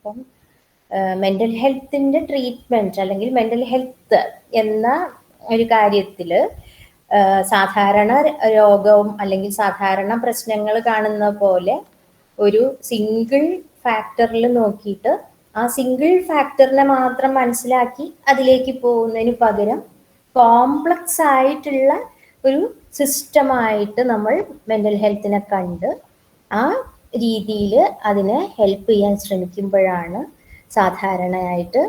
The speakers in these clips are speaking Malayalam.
അപ്പം മെന്റൽ ഹെൽത്തിന്റെ ട്രീറ്റ്മെന്റ് അല്ലെങ്കിൽ മെന്റൽ ഹെൽത്ത് എന്ന ഒരു കാര്യത്തിൽ സാധാരണ രോഗവും അല്ലെങ്കിൽ സാധാരണ പ്രശ്നങ്ങൾ കാണുന്ന പോലെ ഒരു സിംഗിൾ ഫാക്ടറിൽ നോക്കിയിട്ട് ആ സിംഗിൾ ഫാക്ടറിനെ മാത്രം മനസ്സിലാക്കി അതിലേക്ക് പോകുന്നതിന് പകരം കോംപ്ലക്സ് ആയിട്ടുള്ള ഒരു സിസ്റ്റമായിട്ട് നമ്മൾ മെന്റൽ ഹെൽത്തിനെ കണ്ട് ആ രീതിയിൽ അതിനെ ഹെൽപ്പ് ചെയ്യാൻ ശ്രമിക്കുമ്പോഴാണ് സാധാരണയായിട്ട്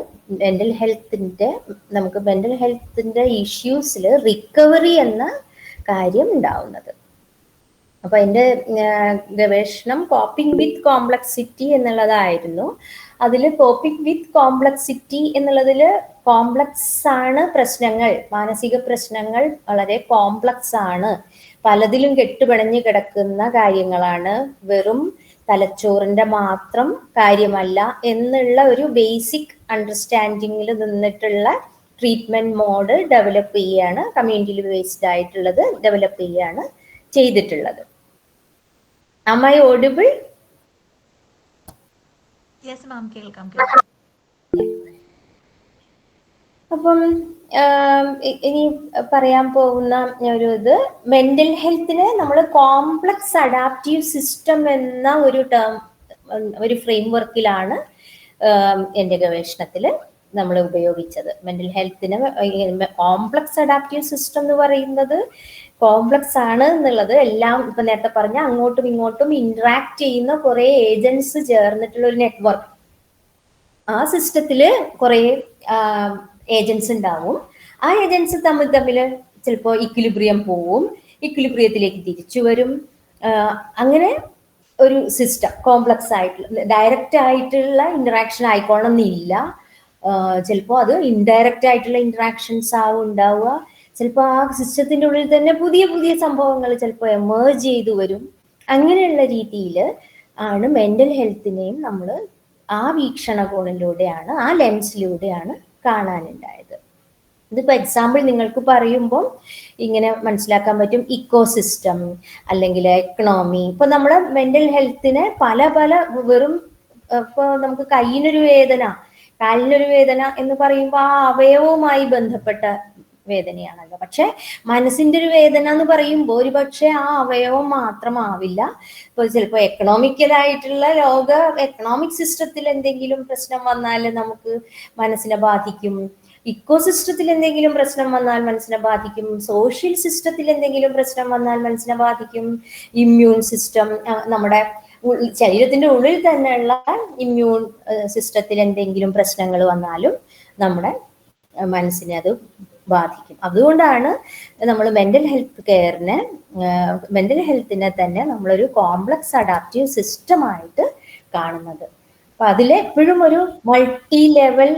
നമുക്ക് മെന്റൽ ഹെൽത്തിന്റെ ഇഷ്യൂസിൽ റിക്കവറി എന്ന കാര്യം ഉണ്ടാവുന്നത്. അപ്പൊ എൻ്റെ ഗവേഷണം കോപ്പിംഗ് വിത്ത് കോംപ്ലക്സിറ്റി എന്നുള്ളതായിരുന്നു. അതിൽ കോപ്പിംഗ് വിത്ത് കോംപ്ലക്സിറ്റി എന്നുള്ളതിൽ കോംപ്ലക്സ് ആണ് പ്രശ്നങ്ങൾ, മാനസിക പ്രശ്നങ്ങൾ വളരെ കോംപ്ലക്സ് ആണ്, പലതിലും കെട്ടുപിണഞ്ഞു കിടക്കുന്ന കാര്യങ്ങളാണ്, വെറും തലച്ചോറിന്റെ മാത്രം കാര്യമല്ല എന്നുള്ള ഒരു ബേസിക് അണ്ടർസ്റ്റാൻഡിങ്ങിൽ നിന്നിട്ടുള്ള ട്രീറ്റ്മെന്റ് മോഡ് ഡെവലപ്പ് ചെയ്യാണ്, കമ്മ്യൂണിറ്റി ബേസ്ഡ് ആയിട്ടുള്ളത് ഡെവലപ്പ് ചെയ്യാണ് ചെയ്തിട്ടുള്ളത്. Am I audible? Yes, ma'am, കേൾക്കാം. അപ്പം ഇനി പറയാൻ പോകുന്ന ഒരു ഇത്, മെന്റൽ ഹെൽത്തിനെ നമ്മൾ കോംപ്ലക്സ് അഡാപ്റ്റീവ് സിസ്റ്റം എന്ന ഒരു ടേം, ഒരു ഫ്രെയിം വർക്കിലാണ് എൻ്റെ ഗവേഷണത്തിൽ നമ്മൾ ഉപയോഗിച്ചത്. മെന്റൽ ഹെൽത്തിന് കോംപ്ലക്സ് അഡാപ്റ്റീവ് സിസ്റ്റം എന്ന് പറയുന്നത് കോംപ്ലക്സ് ആണ് എന്നുള്ളത് എല്ലാം ഇപ്പൊ നേരത്തെ പറഞ്ഞ അങ്ങോട്ടും ഇങ്ങോട്ടും ഇന്ററാക്ട് ചെയ്യുന്ന കുറെ ഏജൻസ് ചേർന്നിട്ടുള്ള ഒരു നെറ്റ്വർക്ക്. ആ സിസ്റ്റത്തില് കുറെ ഏജൻസ് ഉണ്ടാവും. ആ ഏജൻസ് തമ്മിൽ ചിലപ്പോൾ ഇക്വിലിബ്രിയം പോവും, ഇക്വിലിബ്രിയത്തിലേക്ക് തിരിച്ചു വരും. അങ്ങനെ ഒരു സിസ്റ്റം കോംപ്ലക്സ് ആയിട്ടുള്ള, ഡയറക്റ്റ് ആയിട്ടുള്ള ഇന്ററാക്ഷൻ ആയിക്കോണമെന്നില്ല. ചിലപ്പോൾ അത് ഇൻഡയറക്റ്റ് ആയിട്ടുള്ള ഇന്ററാക്ഷൻസ് ആവും ഉണ്ടാവുക. ചിലപ്പോൾ ആ സിസ്റ്റത്തിന്റെ ഉള്ളിൽ തന്നെ പുതിയ പുതിയ സംഭവങ്ങൾ ചിലപ്പോൾ എമേർജ് ചെയ്തു വരും. അങ്ങനെയുള്ള രീതിയിൽ ആണ് മെന്റൽ ഹെൽത്തിനെയും നമ്മൾ ആ വീക്ഷണകോണിലൂടെയാണ്, ആ ലെൻസിലൂടെയാണ് കാണാനുണ്ടായത്. ഇതിപ്പോ എക്സാമ്പിൾ നിങ്ങൾക്ക് പറയുമ്പോൾ ഇങ്ങനെ മനസ്സിലാക്കാൻ പറ്റും. ഇക്കോസിസ്റ്റം അല്ലെങ്കിൽ എക്കണോമി. ഇപ്പൊ നമ്മളെ മെന്റൽ ഹെൽത്തിനെ പല പല വെറും ഇപ്പൊ നമുക്ക് കയ്യിനൊരു വേദന, കാലിനൊരു വേദന എന്ന് പറയുമ്പോൾ ആ അവയവവുമായി ബന്ധപ്പെട്ട വേദനയാണല്ലോ. പക്ഷെ മനസ്സിന്റെ ഒരു വേദന എന്ന് പറയുമ്പോൾ ഒരു പക്ഷെ ആ അവയവം മാത്രമാവില്ല. ഇപ്പൊ ചിലപ്പോൾ എക്കണോമിക്കലായിട്ടുള്ള എക്കണോമിക് സിസ്റ്റത്തിൽ എന്തെങ്കിലും പ്രശ്നം വന്നാൽ നമുക്ക് മനസ്സിനെ ബാധിക്കും. ഇക്കോസിസ്റ്റത്തിൽ എന്തെങ്കിലും പ്രശ്നം വന്നാൽ മനസ്സിനെ ബാധിക്കും. സോഷ്യൽ സിസ്റ്റത്തിൽ എന്തെങ്കിലും പ്രശ്നം വന്നാൽ മനസ്സിനെ ബാധിക്കും. ഇമ്മ്യൂൺ സിസ്റ്റം, നമ്മുടെ ശരീരത്തിന്റെ ഉള്ളിൽ തന്നെയുള്ള ഇമ്മ്യൂൺ സിസ്റ്റത്തിൽ എന്തെങ്കിലും പ്രശ്നങ്ങൾ വന്നാലും നമ്മുടെ മനസ്സിനെ അത് ബാധിക്കും. അതുകൊണ്ടാണ് നമ്മൾ മെന്റൽ ഹെൽത്തിനെ തന്നെ നമ്മളൊരു കോംപ്ലക്സ് അഡാപ്റ്റീവ് സിസ്റ്റമായിട്ട് കാണുന്നത്. അപ്പൊ അതിൽ എപ്പോഴും ഒരു മൾട്ടി ലെവൽ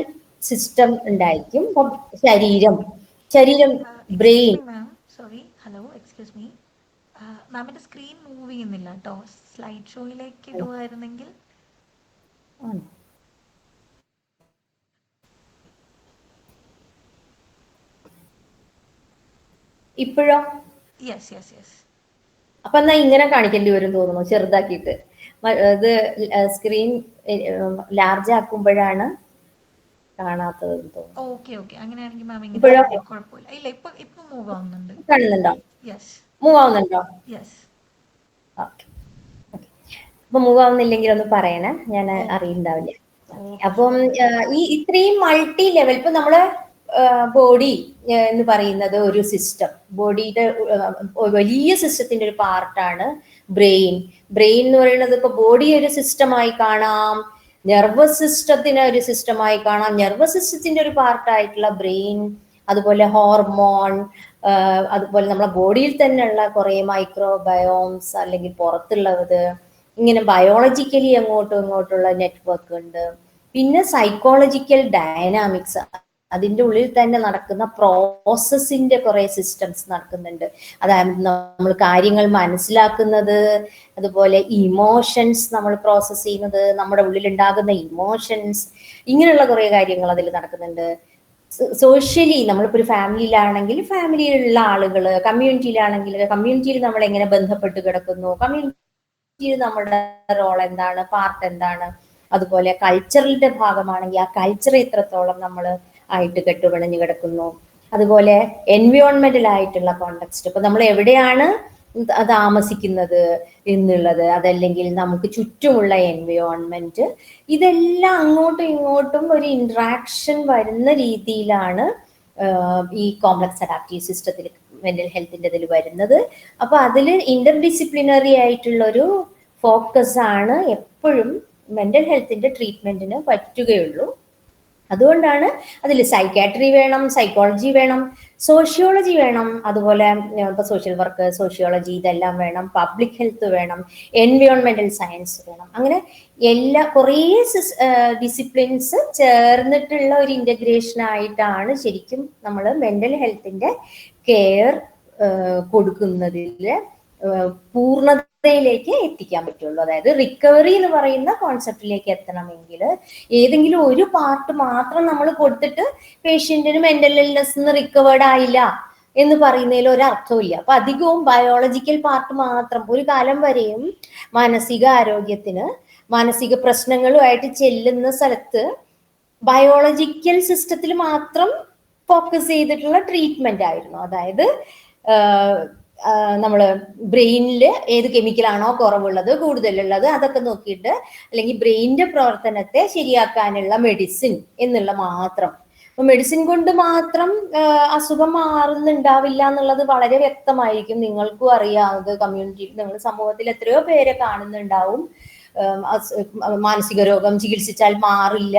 സിസ്റ്റം ഉണ്ടായിരിക്കും. ശരീരം brain. Sorry, hello, excuse me, മാമിന്റെ സ്ക്രീൻ മൂവ് ചെയ്യുന്നില്ല കേട്ടോ. സ്ലൈഡ് ഷോയിലേക്ക് ഇടുവായിരുന്നെങ്കിൽ. ഇപ്പോഴോ? Yes yes yes. അപ്പൊ എന്നാ ഇങ്ങനെ കാണിക്കേണ്ടി വരും തോന്നുന്നു, ചെറുതാക്കിയിട്ട്. ഇത് സ്ക്രീൻ ലാർജ് ആക്കുമ്പോഴാണ് കാണാത്തത് തോന്നുന്നു. ഓക്കെ ഓക്കെ, അങ്ങനെയാണെങ്കിൽ മാം ഇപ്പോഴോ? കുഴപ്പമില്ല. ഇല്ല, ഇപ്പൊ മൂവ് ആവുന്നുണ്ട്. കാണുന്നുണ്ടോ? യെസ്, മൂവ് ആവുന്നുണ്ടോ? യെസ്. ഓക്കെ. അപ്പൊ മൂവ് ആവുന്നില്ലെങ്കിൽ ഒന്ന് പറയണേ, ഞാൻ അറിയുന്നുണ്ടാവില്ല. അപ്പം ഇത്രയും മൾട്ടി ലെവൽ, ഇപ്പൊ നമ്മള് ബോഡി എന്ന് പറയുന്നത് ഒരു സിസ്റ്റം, ബോഡിയുടെ വലിയ സിസ്റ്റത്തിന്റെ ഒരു പാർട്ടാണ് ബ്രെയിൻ. ബ്രെയിൻ എന്ന് പറയുന്നത് ഇപ്പൊ ബോഡി ഒരു സിസ്റ്റമായി കാണാം, നെർവസ് സിസ്റ്റത്തിന് ഒരു സിസ്റ്റമായി കാണാം. നെർവസ് സിസ്റ്റത്തിന്റെ ഒരു പാർട്ടായിട്ടുള്ള ബ്രെയിൻ, അതുപോലെ ഹോർമോൺ, അതുപോലെ നമ്മളെ ബോഡിയിൽ തന്നെയുള്ള കുറെ മൈക്രോബയോംസ് അല്ലെങ്കിൽ പുറത്തുള്ളത്, ഇങ്ങനെ ബയോളജിക്കലി അങ്ങോട്ടും ഇങ്ങോട്ടുള്ള നെറ്റ്വർക്ക് ഉണ്ട്. പിന്നെ സൈക്കോളജിക്കൽ ഡയനാമിക്സ്, അതിൻ്റെ ഉള്ളിൽ തന്നെ നടക്കുന്ന പ്രോസസ്സിന്റെ കുറെ സിസ്റ്റംസ് നടക്കുന്നുണ്ട്. അതായത് നമ്മൾ കാര്യങ്ങൾ മനസ്സിലാക്കുന്നത്, അതുപോലെ ഇമോഷൻസ് നമ്മൾ പ്രോസസ്സ് ചെയ്യുന്നത്, നമ്മുടെ ഉള്ളിൽ ഉണ്ടാകുന്ന ഇമോഷൻസ്, ഇങ്ങനെയുള്ള കുറെ കാര്യങ്ങൾ അതിൽ നടക്കുന്നുണ്ട്. സോഷ്യലി നമ്മളിപ്പോ ഒരു ഫാമിലിയിലാണെങ്കിൽ ഫാമിലിയിലുള്ള ആളുകൾ, കമ്മ്യൂണിറ്റിയിലാണെങ്കിൽ കമ്മ്യൂണിറ്റിയിൽ നമ്മൾ എങ്ങനെ ബന്ധപ്പെട്ട് കിടക്കുന്നു, കമ്മ്യൂണിറ്റിയിൽ നമ്മുടെ റോൾ എന്താണ്, പാർട്ട് എന്താണ്, അതുപോലെ കൾച്ചറിന്റെ ഭാഗമാണെങ്കിൽ ആ കൾച്ചർ എത്രത്തോളം നമ്മൾ ആയിട്ട് കെട്ടുപിണഞ്ഞു കിടക്കുന്നു, അതുപോലെ എൻവയോൺമെന്റൽ ആയിട്ടുള്ള കോണ്ടെക്സ്റ്റ്, ഇപ്പൊ നമ്മൾ എവിടെയാണ് താമസിക്കുന്നത് എന്നുള്ളത്, അതല്ലെങ്കിൽ നമുക്ക് ചുറ്റുമുള്ള എൻവയോൺമെന്റ്, ഇതെല്ലാം അങ്ങോട്ടും ഇങ്ങോട്ടും ഒരു ഇന്ററാക്ഷൻ വരുന്ന രീതിയിലാണ് ഈ കോംപ്ലക്സ് അഡാപ്റ്റീവ് സിസ്റ്റത്തിൽ മെന്റൽ ഹെൽത്തിന്റെ ഇതിൽ വരുന്നത്. അപ്പൊ അതിൽ ഇന്റർ ഡിസിപ്ലിനറി ആയിട്ടുള്ള ഒരു ഫോക്കസ് ആണ് എപ്പോഴും മെന്റൽ ഹെൽത്തിന്റെ ട്രീറ്റ്മെന്റിന് പറ്റുകയുള്ളൂ. അതുകൊണ്ടാണ് അതിൽ സൈക്കാട്രി വേണം, സൈക്കോളജി വേണം, സോഷ്യോളജി വേണം, അതുപോലെ ഇപ്പൊ സോഷ്യൽ വർക്ക്, സോഷ്യോളജി ഇതെല്ലാം വേണം, പബ്ലിക് ഹെൽത്ത് വേണം, എൻവയോൺമെന്റൽ സയൻസ് വേണം. അങ്ങനെ എല്ലാ കുറേ ഡിസിപ്ലിൻസ് ചേർന്നിട്ടുള്ള ഒരു ഇന്റഗ്രേഷൻ ആയിട്ടാണ് ശരിക്കും നമ്മൾ മെന്റൽ ഹെൽത്തിന്റെ കെയർ കൊടുക്കുന്നതിൽ പൂർണ്ണതയിലേക്ക് എത്തിക്കാൻ പറ്റുള്ളൂ. അതായത് റിക്കവറി എന്ന് പറയുന്ന കോൺസെപ്റ്റിലേക്ക് എത്തണമെങ്കിൽ ഏതെങ്കിലും ഒരു പാർട്ട് മാത്രം നമ്മൾ കൊടുത്തിട്ട് പേഷ്യന്റിന് മെന്റൽ ഇൽനെസ് റിക്കവേർഡ് ആയില്ല എന്ന് പറയുന്നതിൽ ഒരർത്ഥമില്ല. അപ്പൊ അധികവും ബയോളജിക്കൽ പാർട്ട് മാത്രം, ഒരു കാലം വരെയും മാനസിക ആരോഗ്യത്തിന് മാനസിക പ്രശ്നങ്ങളുമായിട്ട് ചെല്ലുന്ന സ്ഥലത്ത് ബയോളജിക്കൽ സിസ്റ്റത്തിൽ മാത്രം ഫോക്കസ് ചെയ്തിട്ടുള്ള ട്രീറ്റ്മെന്റ് ആയിരുന്നു. അതായത് നമ്മള് ബ്രെയിനിൽ ഏത് കെമിക്കലാണോ കുറവുള്ളത് കൂടുതലുള്ളത് അതൊക്കെ നോക്കിയിട്ട്, അല്ലെങ്കിൽ ബ്രെയിനിന്റെ പ്രവർത്തനത്തെ ശരിയാക്കാനുള്ള മെഡിസിൻ എന്നുള്ള മാത്രം. അപ്പൊ മെഡിസിൻ കൊണ്ട് മാത്രം അസുഖം മാറുന്നുണ്ടാവില്ല എന്നുള്ളത് വളരെ വ്യക്തമായിരിക്കും. നിങ്ങൾക്കും അറിയാവുന്നത്, കമ്മ്യൂണിറ്റിയിൽ നിങ്ങൾ സമൂഹത്തിൽ എത്രയോ പേരെ കാണുന്നുണ്ടാവും മാനസിക രോഗം ചികിത്സിച്ചാൽ മാറില്ല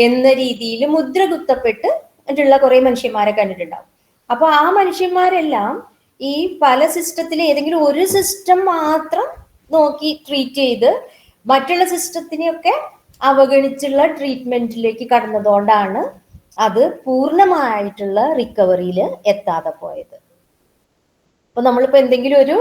എന്ന രീതിയിൽ മുദ്ര കുത്തപ്പെട്ട് ട്ടുള്ള കുറെ മനുഷ്യന്മാരെ കണ്ടിട്ടുണ്ടാവും. അപ്പൊ ആ മനുഷ്യന്മാരെല്ലാം ഈ പല സിസ്റ്റത്തിലെ ഏതെങ്കിലും ഒരു സിസ്റ്റം മാത്രം നോക്കി ട്രീറ്റ് ചെയ്ത് മറ്റുള്ള സിസ്റ്റത്തിനെയൊക്കെ അവഗണിച്ചുള്ള ട്രീറ്റ്മെന്റിലേക്ക് കടന്നതുകൊണ്ടാണ് അത് പൂർണ്ണമായിട്ടുള്ള റിക്കവറിയിൽ എത്താതെ പോയത്. അപ്പൊ നമ്മളിപ്പോ എന്തെങ്കിലും ഒരു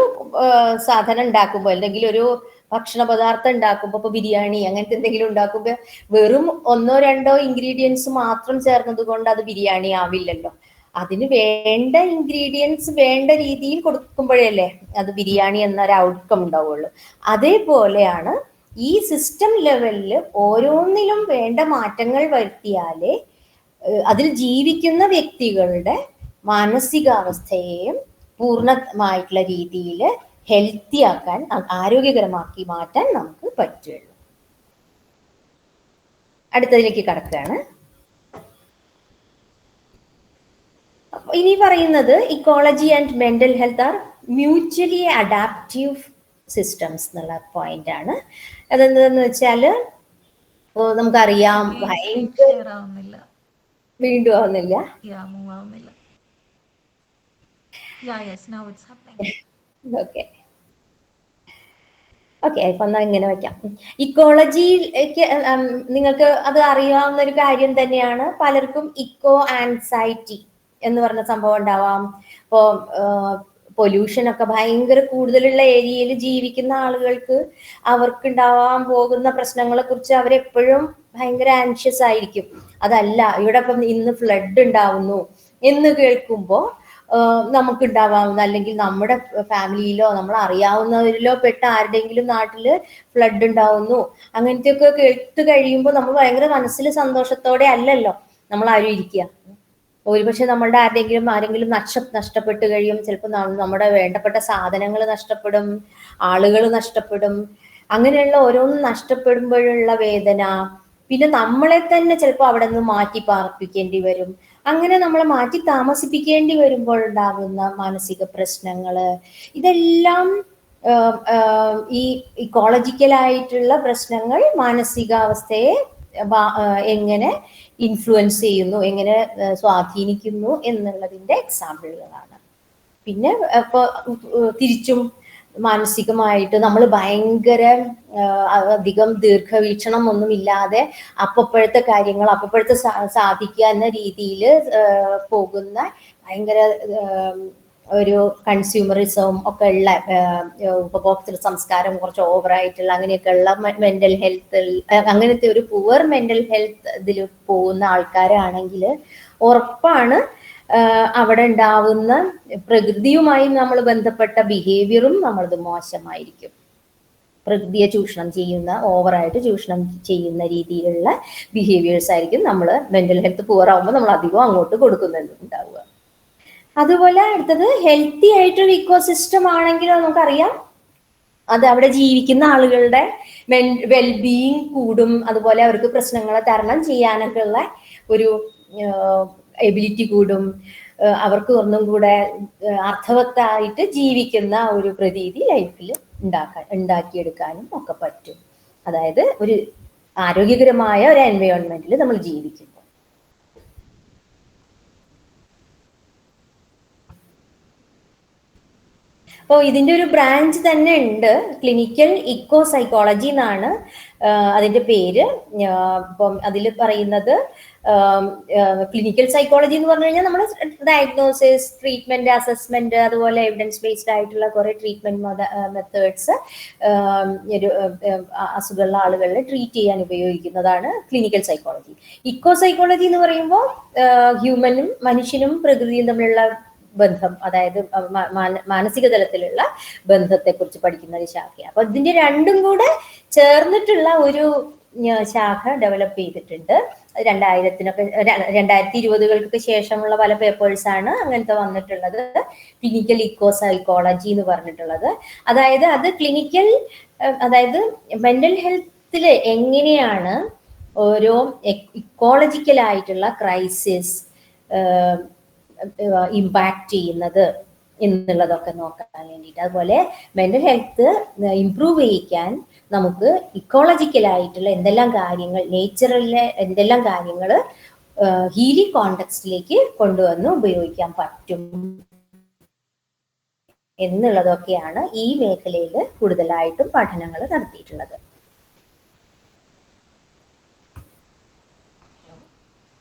സാധനം ഉണ്ടാക്കുമ്പോൾ, എന്തെങ്കിലും ഒരു ഭക്ഷണ പദാർത്ഥം ഉണ്ടാക്കുമ്പോൾ, ഇപ്പൊ ബിരിയാണി അങ്ങനത്തെ എന്തെങ്കിലും ഉണ്ടാക്കുമ്പോൾ വെറും 1-2 ഇൻഗ്രീഡിയൻസ് മാത്രം ചേർന്നത് കൊണ്ട് അത് ബിരിയാണി ആവില്ലല്ലോ. അതിന് വേണ്ട ഇൻഗ്രീഡിയൻസ് വേണ്ട രീതിയിൽ കൊടുക്കുമ്പോഴല്ലേ അത് ബിരിയാണി എന്നൊരു ഔട്ട്കം ഉണ്ടാവുള്ളൂ. അതേപോലെയാണ് ഈ സിസ്റ്റം ലെവലിൽ ഓരോന്നിലും വേണ്ട മാറ്റങ്ങൾ വരുത്തിയാലേ അതിൽ ജീവിക്കുന്ന വ്യക്തികളുടെ മാനസികാവസ്ഥയെയും പൂർണ്ണമായിട്ടുള്ള രീതിയിൽ ഹെൽത്തി ആക്കാൻ, ആരോഗ്യകരമാക്കി മാറ്റാൻ നമുക്ക് പറ്റുള്ളൂ. അടുത്തതിലേക്ക് കടക്കുകയാണ്. ഇനി പറയുന്നത് ecology and mental health R mutually adaptive systems എന്നുള്ള പോയിന്റ് ആണ്. അതെന്താന്ന് വെച്ചാല് നമുക്കറിയാം ഭയങ്കര വീണ്ടും ആവുന്നില്ല. ഓക്കെ ഇപ്പൊ എന്നാ ഇങ്ങനെ വെക്കാം. ഇക്കോളജിക്ക് നിങ്ങൾക്ക് അത് അറിയാവുന്ന ഒരു കാര്യം തന്നെയാണ്. പലർക്കും ഇക്കോ ആൻസൈറ്റി എന്ന് പറഞ്ഞ സംഭവം ഉണ്ടാവാം. ഇപ്പോ പൊല്യൂഷൻ ഒക്കെ ഭയങ്കര കൂടുതലുള്ള ഏരിയയിൽ ജീവിക്കുന്ന ആളുകൾക്ക് അവർക്ക് ഉണ്ടാവാൻ പോകുന്ന പ്രശ്നങ്ങളെ കുറിച്ച് അവരെപ്പോഴും ഭയങ്കര ആൻഷ്യസ് ആയിരിക്കും. അതല്ല ഇവിടെ ഇപ്പം ഇന്ന് ഫ്ലഡ് ഉണ്ടാവുന്നു എന്ന് കേൾക്കുമ്പോൾ നമുക്ക് ഉണ്ടാവാവുന്ന, അല്ലെങ്കിൽ നമ്മുടെ ഫാമിലിയിലോ നമ്മൾ അറിയാവുന്നവരിലോ പെട്ട ആരുടെയെങ്കിലും നാട്ടില് ഫ്ലഡ് ഉണ്ടാവുന്നു അങ്ങനത്തെയൊക്കെ കേട്ട് കഴിയുമ്പോൾ നമ്മൾ ഭയങ്കര മനസ്സിൽ സന്തോഷത്തോടെ അല്ലല്ലോ നമ്മൾ ആരും ഇരിക്കുക. ഒരുപക്ഷെ നമ്മളുടെ ആരെങ്കിലും നഷ്ടപ്പെട്ട് കഴിയും. ചിലപ്പോൾ നമ്മുടെ വേണ്ടപ്പെട്ട സാധനങ്ങൾ നഷ്ടപ്പെടും, ആളുകൾ നഷ്ടപ്പെടും. അങ്ങനെയുള്ള ഓരോന്നും നഷ്ടപ്പെടുമ്പോഴുള്ള വേദന, പിന്നെ നമ്മളെ തന്നെ ചിലപ്പോൾ അവിടെ നിന്ന് മാറ്റി പാർപ്പിക്കേണ്ടി വരും. അങ്ങനെ നമ്മളെ മാറ്റി താമസിപ്പിക്കേണ്ടി വരുമ്പോൾ ഉണ്ടാകുന്ന മാനസിക പ്രശ്നങ്ങള്, ഇതെല്ലാം ഈ ഇക്കോളജിക്കലായിട്ടുള്ള പ്രശ്നങ്ങൾ മാനസികാവസ്ഥയെ എങ്ങനെ ഇൻഫ്ലുവൻസ് ചെയ്യുന്നു, എങ്ങനെ സ്വാധീനിക്കുന്നു എന്നുള്ളതിന്റെ എക്സാമ്പിളുകളാണ്. പിന്നെ ഇപ്പൊ തിരിച്ചും മാനസികമായിട്ട് നമ്മൾ ഭയങ്കര അധികം ദീർഘവീക്ഷണം ഒന്നുമില്ലാതെ അപ്പോഴത്തെ കാര്യങ്ങൾ അപ്പോഴത്തെ സാധിക്കുക എന്ന രീതിയിൽ പോകുന്ന ഭയങ്കര ഒരു കൺസ്യൂമറിസം ഒക്കെ ഉള്ള ഉപഭോക്തൃ സംസ്കാരം കുറച്ച് ഓവറായിട്ടുള്ള അങ്ങനെയൊക്കെ ഉള്ള മെന്റൽ ഹെൽത്ത്, അങ്ങനത്തെ ഒരു പുവർ മെന്റൽ ഹെൽത്ത് ഇതിൽ പോകുന്ന ആൾക്കാരാണെങ്കിൽ ഉറപ്പാണ് അവിടെ ഉണ്ടാവുന്ന പ്രകൃതിയുമായി നമ്മൾ ബന്ധപ്പെട്ട ബിഹേവിയറും നമ്മളത് മോശമായിരിക്കും. പ്രകൃതിയെ ചൂഷണം ചെയ്യുന്ന, ഓവറായിട്ട് ചൂഷണം ചെയ്യുന്ന രീതിയിലുള്ള ബിഹേവിയേഴ്സ് ആയിരിക്കും നമ്മൾ മെന്റൽ ഹെൽത്ത് പുവർ ആകുമ്പോൾ നമ്മൾ അധികം അങ്ങോട്ട് കൊടുക്കുന്നുണ്ടാവുക. അതുപോലെ അടുത്തത് ഹെൽത്തി ആയിട്ടൊരു ഇക്കോസിസ്റ്റം ആണെങ്കിൽ നമുക്കറിയാം അത് അവിടെ ജീവിക്കുന്ന ആളുകളുടെ വെൽബീയിങ് കൂടും, അതുപോലെ അവർക്ക് പ്രശ്നങ്ങളെ തരണം ചെയ്യാനൊക്കെ ഉള്ള ഒരു എബിലിറ്റി കൂടും, അവർക്ക് ഒന്നും കൂടെ അർത്ഥവത്തായിട്ട് ജീവിക്കുന്ന ഒരു പ്രതീതി ലൈഫിൽ ഉണ്ടാക്കിയെടുക്കാനും ഒക്കെ പറ്റും. അതായത് ഒരു ആരോഗ്യകരമായ ഒരു എൻവയോൺമെന്റിൽ നമ്മൾ ജീവിക്കുന്നു. അപ്പോൾ ഇതിന്റെ ഒരു ബ്രാഞ്ച് തന്നെ ഉണ്ട്, ക്ലിനിക്കൽ ഇക്കോ സൈക്കോളജി എന്നാണ് അതിന്റെ പേര്. ഇപ്പം അതിൽ പറയുന്നത് ക്ലിനിക്കൽ സൈക്കോളജി എന്ന് പറഞ്ഞു കഴിഞ്ഞാൽ നമ്മൾ ഡയഗ്നോസിസ്, ട്രീറ്റ്മെന്റ്, അസസ്മെന്റ്, അതുപോലെ എവിഡൻസ് ബേസ്ഡ് ആയിട്ടുള്ള കുറെ ട്രീറ്റ്മെന്റ് മെത്തേഡ്സ് അസുഖമുള്ള ആളുകളെ ട്രീറ്റ് ചെയ്യാൻ ഉപയോഗിക്കുന്നതാണ് ക്ലിനിക്കൽ സൈക്കോളജി. ഇക്കോ സൈക്കോളജി എന്ന് പറയുമ്പോൾ ഹ്യൂമനും മനുഷ്യനും പ്രകൃതിയും തമ്മിലുള്ള ബന്ധം, അതായത് മാനസിക തലത്തിലുള്ള ബന്ധത്തെ കുറിച്ച് പഠിക്കുന്ന ഒരു ശാഖയാണ്. അപ്പൊ ഇതിന്റെ രണ്ടും കൂടെ ചേർന്നിട്ടുള്ള ഒരു ശാഖ ഡെവലപ്പ് ചെയ്തിട്ടുണ്ട്. 2020-കൾക്ക് ശേഷമുള്ള പല പേപ്പേഴ്സാണ് അങ്ങനത്തെ വന്നിട്ടുള്ളത്. ക്ലിനിക്കൽ ഇക്കോ സൈക്കോളജി എന്ന് പറഞ്ഞിട്ടുള്ളത്. അതായത് അത് ക്ലിനിക്കൽ, അതായത് മെന്റൽ ഹെൽത്തില് എങ്ങനെയാണ് ഓരോ ഇക്കോളജിക്കൽ ആയിട്ടുള്ള ക്രൈസിസ് ഇമ്പാക്ട് ചെയ്യുന്നത് എന്നുള്ളതൊക്കെ നോക്കാൻ വേണ്ടിയിട്ട്, അതുപോലെ മെന്റൽ ഹെൽത്ത് ഇംപ്രൂവ് ചെയ്യിക്കാൻ നമുക്ക് ഇക്കോളജിക്കലായിട്ടുള്ള എന്തെല്ലാം കാര്യങ്ങൾ, നേച്ചറിലെ എന്തെല്ലാം കാര്യങ്ങൾ ഹീലിംഗ് കോണ്ടെക്സ്റ്റിലേക്ക് കൊണ്ടുവന്ന് ഉപയോഗിക്കാൻ പറ്റും എന്നുള്ളതൊക്കെയാണ് ഈ മേഖലയിൽ കൂടുതലായിട്ടും പഠനങ്ങൾ നടത്തിയിട്ടുള്ളത്.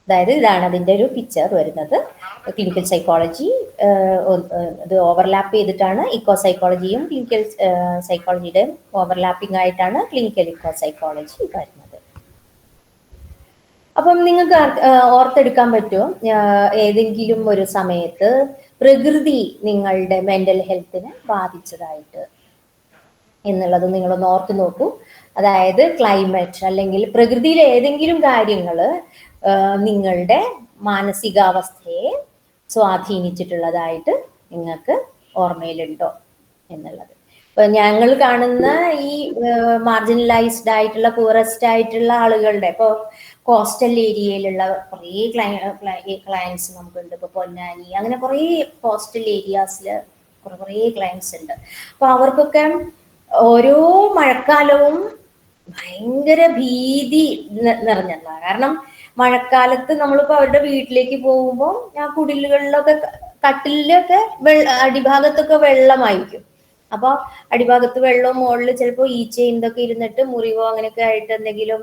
അതായത് ഇതാണ് അതിൻ്റെ ഒരു പിക്ചർ വരുന്നത്. ക്ലിനിക്കൽ സൈക്കോളജി ഇത് ഓവർലാപ്പ് ചെയ്തിട്ടാണ് ഇക്കോ സൈക്കോളജിയും ക്ലിനിക്കൽ സൈക്കോളജിയുടെ ഓവർലാപ്പിംഗ് ആയിട്ടാണ് ക്ലിനിക്കൽ ഇക്കോ സൈക്കോളജി വരുന്നത്. അപ്പം നിങ്ങൾക്ക് ഓർത്തെടുക്കാൻ പറ്റുമോ ഏതെങ്കിലും ഒരു സമയത്ത് പ്രകൃതി നിങ്ങളുടെ മെന്റൽ ഹെൽത്തിനെ ബാധിച്ചതായിട്ട് എന്നുള്ളത് നിങ്ങളൊന്ന് ഓർത്ത് നോക്കൂ. അതായത് ക്ലൈമറ്റ് അല്ലെങ്കിൽ പ്രകൃതിയിലെ ഏതെങ്കിലും കാര്യങ്ങൾ നിങ്ങളുടെ മാനസികാവസ്ഥയെ സ്വാധീനിച്ചിട്ടുള്ളതായിട്ട് നിങ്ങൾക്ക് ഓർമ്മയിലുണ്ടോ എന്നുള്ളത്. ഇപ്പൊ ഞങ്ങൾ കാണുന്ന ഈ മാർജിനലൈസ്ഡ് ആയിട്ടുള്ള പൂറസ്റ്റ് ആയിട്ടുള്ള ആളുകളുടെ, ഇപ്പോൾ കോസ്റ്റൽ ഏരിയയിലുള്ള കുറേ ക്ലയൻസ് നമുക്കുണ്ട്. ഇപ്പൊ പൊന്നാനി, അങ്ങനെ കുറേ കോസ്റ്റൽ ഏരിയാസിൽ കുറേ ക്ലയൻസ് ഉണ്ട്. അപ്പൊ അവർക്കൊക്കെ ഓരോ മഴക്കാലവും ഭയങ്കര ഭീതി നിറഞ്ഞതാണ്. കാരണം മഴക്കാലത്ത് നമ്മളിപ്പോ അവരുടെ വീട്ടിലേക്ക് പോകുമ്പോൾ ആ കുടിലുകളിലൊക്കെ, കട്ടിലൊക്കെ അടിഭാഗത്തൊക്കെ വെള്ളമായിരിക്കും. അപ്പൊ അടിഭാഗത്ത് വെള്ളവും മുകളിൽ ചിലപ്പോൾ ഈച്ചയും ഇതൊക്കെ ഇരുന്നിട്ട് മുറിവോ അങ്ങനെയൊക്കെ ആയിട്ട് എന്തെങ്കിലും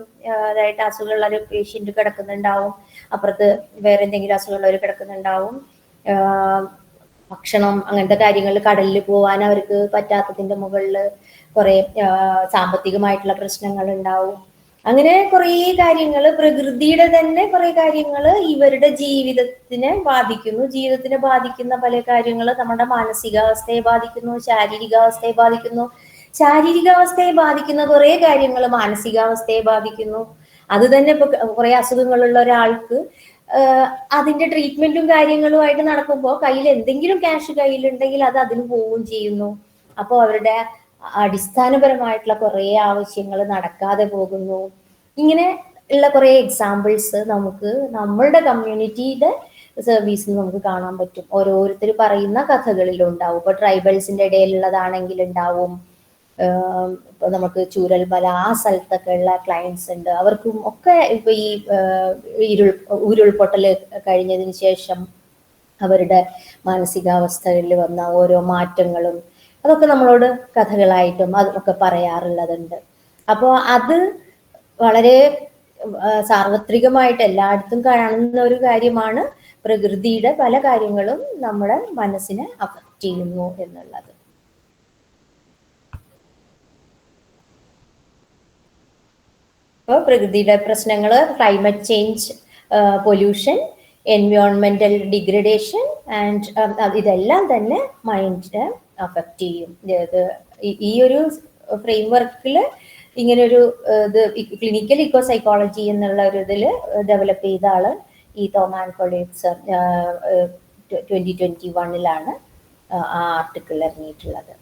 അതായിട്ട് അസുഖമുള്ള ഒരു പേഷ്യന്റ് കിടക്കുന്നുണ്ടാവും, അപ്പുറത്ത് വേറെ എന്തെങ്കിലും അസുഖമുള്ളവർ കിടക്കുന്നുണ്ടാവും. ഭക്ഷണം അങ്ങനത്തെ കാര്യങ്ങൾ, കടലിൽ പോകാൻ അവർക്ക് പറ്റാത്തതിന്റെ മുകളിൽ കുറെ സാമ്പത്തികമായിട്ടുള്ള പ്രശ്നങ്ങൾ ഉണ്ടാവും. അങ്ങനെ കുറേ കാര്യങ്ങൾ, പ്രകൃതിയുടെ തന്നെ കുറെ കാര്യങ്ങൾ ഇവരുടെ ജീവിതത്തിനെ ബാധിക്കുന്നു. ജീവിതത്തിനെ ബാധിക്കുന്ന പല കാര്യങ്ങൾ നമ്മുടെ മാനസികാവസ്ഥയെ ബാധിക്കുന്നു, ശാരീരികാവസ്ഥയെ ബാധിക്കുന്നു. ശാരീരികാവസ്ഥയെ ബാധിക്കുന്ന കുറെ കാര്യങ്ങൾ മാനസികാവസ്ഥയെ ബാധിക്കുന്നു. അത് തന്നെ ഇപ്പൊ കുറെ അസുഖങ്ങളുള്ള ഒരാൾക്ക് അതിന്റെ ട്രീറ്റ്മെന്റും കാര്യങ്ങളുമായിട്ട് നടക്കുമ്പോൾ കയ്യിൽ എന്തെങ്കിലും ക്യാഷ് കയ്യിലുണ്ടെങ്കിൽ അത് അതിന് പോവുകയും ചെയ്യുന്നു. അപ്പോൾ അവരുടെ അടിസ്ഥാനപരമായിട്ടുള്ള കുറെ ആവശ്യങ്ങൾ നടക്കാതെ പോകുന്നു. ഇങ്ങനെ ഉള്ള കുറെ എക്സാമ്പിൾസ് നമുക്ക് നമ്മളുടെ കമ്മ്യൂണിറ്റിയുടെ സർവീസിൽ നമുക്ക് കാണാൻ പറ്റും. ഓരോരുത്തർ പറയുന്ന കഥകളിലുണ്ടാവും. ഇപ്പൊ ട്രൈബൽസിന്റെ ഇടയിലുള്ളതാണെങ്കിൽ ഉണ്ടാവും. ഇപ്പൊ നമുക്ക് ചൂരൽമല ആ സ്ഥലത്തൊക്കെ ഉള്ള ക്ലയൻസ് ഉണ്ട്. അവർക്കും ഒക്കെ ഇപ്പൊ ഈ ഉരുൾപൊട്ടൽ കഴിഞ്ഞതിന് ശേഷം അവരുടെ മാനസികാവസ്ഥകളിൽ വന്ന ഓരോ മാറ്റങ്ങളും അതൊക്കെ നമ്മളോട് കഥകളായിട്ടും അതൊക്കെ പറയാറുള്ളതുണ്ട്. അപ്പോൾ അത് വളരെ സാർവത്രികമായിട്ട് എല്ലായിടത്തും കാണുന്ന ഒരു കാര്യമാണ്. പ്രകൃതിയുടെ പല കാര്യങ്ങളും നമ്മുടെ മനസ്സിനെ അഫക്റ്റ് ചെയ്യുന്നു എന്നുള്ളത്. അപ്പോൾ പ്രകൃതിയുടെ പ്രശ്നങ്ങൾ, ക്ലൈമറ്റ് ചേഞ്ച്, പൊല്യൂഷൻ, എൻവയോൺമെന്റൽ ഡിഗ്രഡേഷൻ ആൻഡ് ഇതെല്ലാം തന്നെ മൈൻഡിനെ അഫക്റ്റ് ചെയ്യും. ഈ ഒരു ഫ്രെയിംവർക്കിൽ ഇങ്ങനൊരു ഇത് ക്ലിനിക്കൽ ഇക്കോ സൈക്കോളജി എന്നുള്ള ഒരു ഇതിൽ ഡെവലപ്പ് ചെയ്ത ആള് ഈ തോമാൻ കൊളേറ്റ്സർ 2021 ആ ആർട്ടിക്കിൾ ഇറങ്ങിയിട്ടുള്ളത്.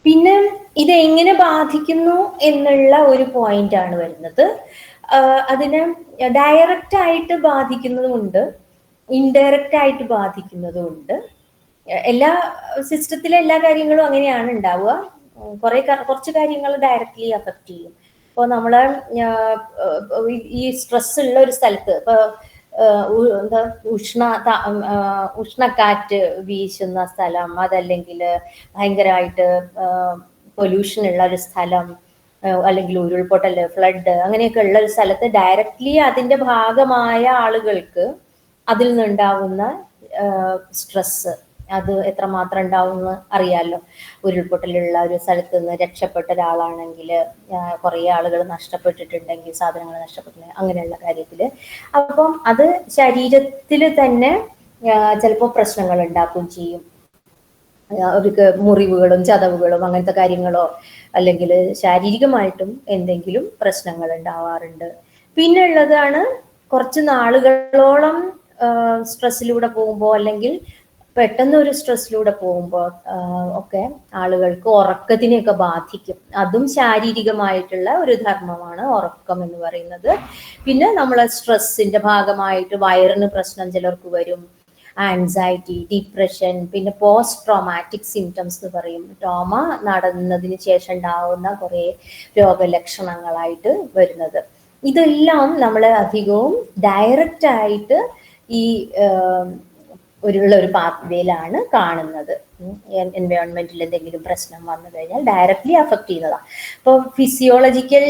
പിന്നെ ഇത് എങ്ങനെ ബാധിക്കുന്നു എന്നുള്ള ഒരു പോയിന്റ് ആണ് വരുന്നത്. അതിന് ഡയറക്റ്റ് ആയിട്ട് ബാധിക്കുന്നതുമുണ്ട്, ഇൻഡയറക്റ്റ് ആയിട്ട് ബാധിക്കുന്നതുമുണ്ട്. എല്ലാ സിസ്റ്റത്തിലെ എല്ലാ കാര്യങ്ങളും അങ്ങനെയാണ് ഉണ്ടാവുക. കുറച്ച് കാര്യങ്ങൾ ഡയറക്റ്റ്ലി അഫക്റ്റ് ചെയ്യും. ഇപ്പോൾ നമ്മള് ഈ സ്ട്രെസ് ഉള്ള ഒരു സ്ഥലത്ത് ഇപ്പൊ എന്താ ഉഷ്ണക്കാറ്റ് വീശുന്ന സ്ഥലം, അതല്ലെങ്കിൽ ഭയങ്കരമായിട്ട് പൊല്യൂഷൻ ഉള്ള ഒരു സ്ഥലം, അല്ലെങ്കിൽ ഉരുൾപൊട്ടൽ, ഫ്ലഡ്, അങ്ങനെയൊക്കെ ഉള്ള ഒരു സ്ഥലത്ത് ഡയറക്റ്റ്ലി അതിന്റെ ഭാഗമായ ആളുകൾക്ക് അതിൽ നിന്നുണ്ടാവുന്ന സ്ട്രെസ് അത് എത്രമാത്രം ഉണ്ടാവും എന്ന് അറിയാമല്ലോ. ഉരുൾപൊട്ടലുള്ള ഒരു സ്ഥലത്ത് നിന്ന് രക്ഷപ്പെട്ട ഒരാളാണെങ്കിൽ, കുറേ ആളുകൾ നഷ്ടപ്പെട്ടിട്ടുണ്ടെങ്കിൽ, സാധനങ്ങൾ നഷ്ടപ്പെട്ടിട്ടുണ്ടെങ്കിൽ, അങ്ങനെയുള്ള കാര്യത്തിൽ അപ്പം അത് ശരീരത്തിൽ തന്നെ ചിലപ്പോൾ പ്രശ്നങ്ങൾ ഉണ്ടാക്കുകയും ചെയ്യും. അവർക്ക് മുറിവുകളും ചതവുകളും അങ്ങനത്തെ കാര്യങ്ങളോ അല്ലെങ്കിൽ ശാരീരികമായിട്ടും എന്തെങ്കിലും പ്രശ്നങ്ങൾ ഉണ്ടാവാറുണ്ട്. പിന്നെ ഉള്ളതാണ് കുറച്ച് നാളുകളോളം സ്ട്രെസ്സിലൂടെ പോകുമ്പോൾ അല്ലെങ്കിൽ പെട്ടെന്ന് ഒരു സ്ട്രെസ്സിലൂടെ പോകുമ്പോൾ ഒക്കെ ആളുകൾക്ക് ഉറക്കത്തിനെയൊക്കെ ബാധിക്കും. അതും ശാരീരികമായിട്ടുള്ള ഒരു ധർമ്മമാണ് ഉറക്കം എന്ന് പറയുന്നത്. പിന്നെ നമ്മളെ സ്ട്രെസ്സിന്റെ ഭാഗമായിട്ട് വയറിന് പ്രശ്നം ചിലർക്ക് വരും, ആൻസൈറ്റി, ഡിപ്രഷൻ, പിന്നെ പോസ്റ്റ് ട്രോമാറ്റിക് സിംറ്റംസ് എന്ന് പറയും. ട്രോമ നടന്നതിന് ശേഷം ഉണ്ടാവുന്ന കുറേ രോഗലക്ഷണങ്ങളായിട്ട് വരുന്നത്. ഇതെല്ലാം നമ്മൾ അധികവും ഡയറക്റ്റ് ആയിട്ട് ഈ ഒരു പാത്വേയിലാണ് കാണുന്നത്. എൻവയോൺമെന്റിൽ എന്തെങ്കിലും പ്രശ്നം വന്നു കഴിഞ്ഞാൽ ഡയറക്റ്റ്ലി അഫക്ട് ചെയ്യുന്നതാണ്. ഇപ്പോൾ ഫിസിയോളജിക്കൽ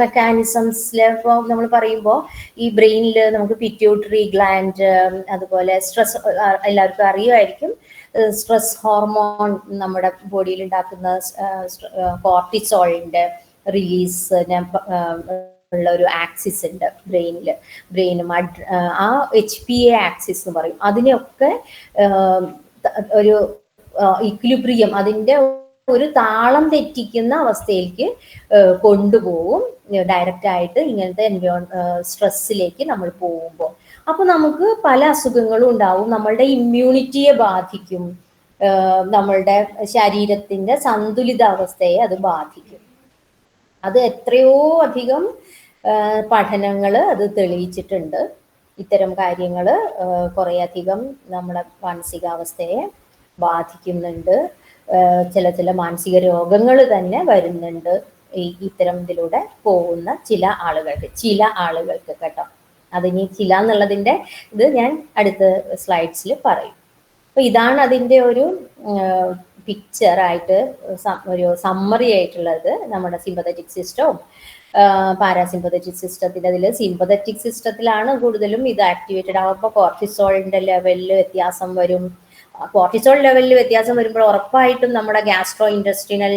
മെക്കാനിസംസിൽ ഇപ്പോൾ നമ്മൾ പറയുമ്പോൾ ഈ ബ്രെയിനിൽ നമുക്ക് പിറ്റ്യൂട്ടറി ഗ്ലാൻഡ്, അതുപോലെ സ്ട്രെസ് എല്ലാവർക്കും അറിയുമായിരിക്കും, സ്ട്രെസ് ഹോർമോൺ നമ്മുടെ ബോഡിയിൽ ഉണ്ടാക്കുന്ന കോർട്ടിസോളിന്റെ റിലീസിന് ഉള്ള ഒരു ആക്സിസ് ഉണ്ട് ബ്രെയിന് ആ HPA ആക്സിസ് എന്ന് പറയും. അതിനെയൊക്കെ ഒരു ഇക്വിലിബ്രിയം, അതിന്റെ ഒരു താളം തെറ്റിക്കുന്ന അവസ്ഥയിലേക്ക് കൊണ്ടുപോകും ഡയറക്റ്റ് ആയിട്ട് ഇങ്ങനത്തെ സ്ട്രെസ്സിലേക്ക് നമ്മൾ പോകുമ്പോൾ. അപ്പൊ നമുക്ക് പല അസുഖങ്ങളും ഉണ്ടാവും. നമ്മളുടെ ഇമ്മ്യൂണിറ്റിയെ ബാധിക്കും, നമ്മളുടെ ശരീരത്തിന്റെ സന്തുലിതാവസ്ഥയെ അത് ബാധിക്കും. അത് എത്രയോ അധികം പഠനങ്ങൾ അത് തെളിയിച്ചിട്ടുണ്ട്. ഇത്തരം കാര്യങ്ങൾ കുറേ അധികം നമ്മുടെ മാനസികാവസ്ഥയെ ബാധിക്കുന്നുണ്ട്. ചില മാനസിക രോഗങ്ങൾ തന്നെ വരുന്നുണ്ട് ഇത്തരം ഇതിലൂടെ പോകുന്ന ചില ആളുകൾക്ക് കേട്ടോ. അതിനി ചില എന്നുള്ളതിന്റെ ഇത് ഞാൻ അടുത്ത സ്ലൈഡ്സിൽ പറയും. അപ്പൊ ഇതാണ് അതിന്റെ ഒരു പിക്ചർ ആയിട്ട് ഒരു സമ്മറി ആയിട്ടുള്ളത്. നമ്മുടെ സിമ്പതറ്റിക് സിസ്റ്റവും പാരാസിമ്പതറ്റിക് സിസ്റ്റത്തിൽ, അതിൽ സിമ്പതറ്റിക് സിസ്റ്റത്തിലാണ് കൂടുതലും ഇത് ആക്ടിവേറ്റഡ് ആകുമ്പോൾ കോർട്ടിസോളിന്റെ ലെവലിൽ വ്യത്യാസം വരും. കോർട്ടിസോൾ ലെവലിൽ വ്യത്യാസം വരുമ്പോൾ ഉറപ്പായിട്ടും നമ്മുടെ ഗ്യാസ്ട്രോ ഇൻഡസ്ട്രിനൽ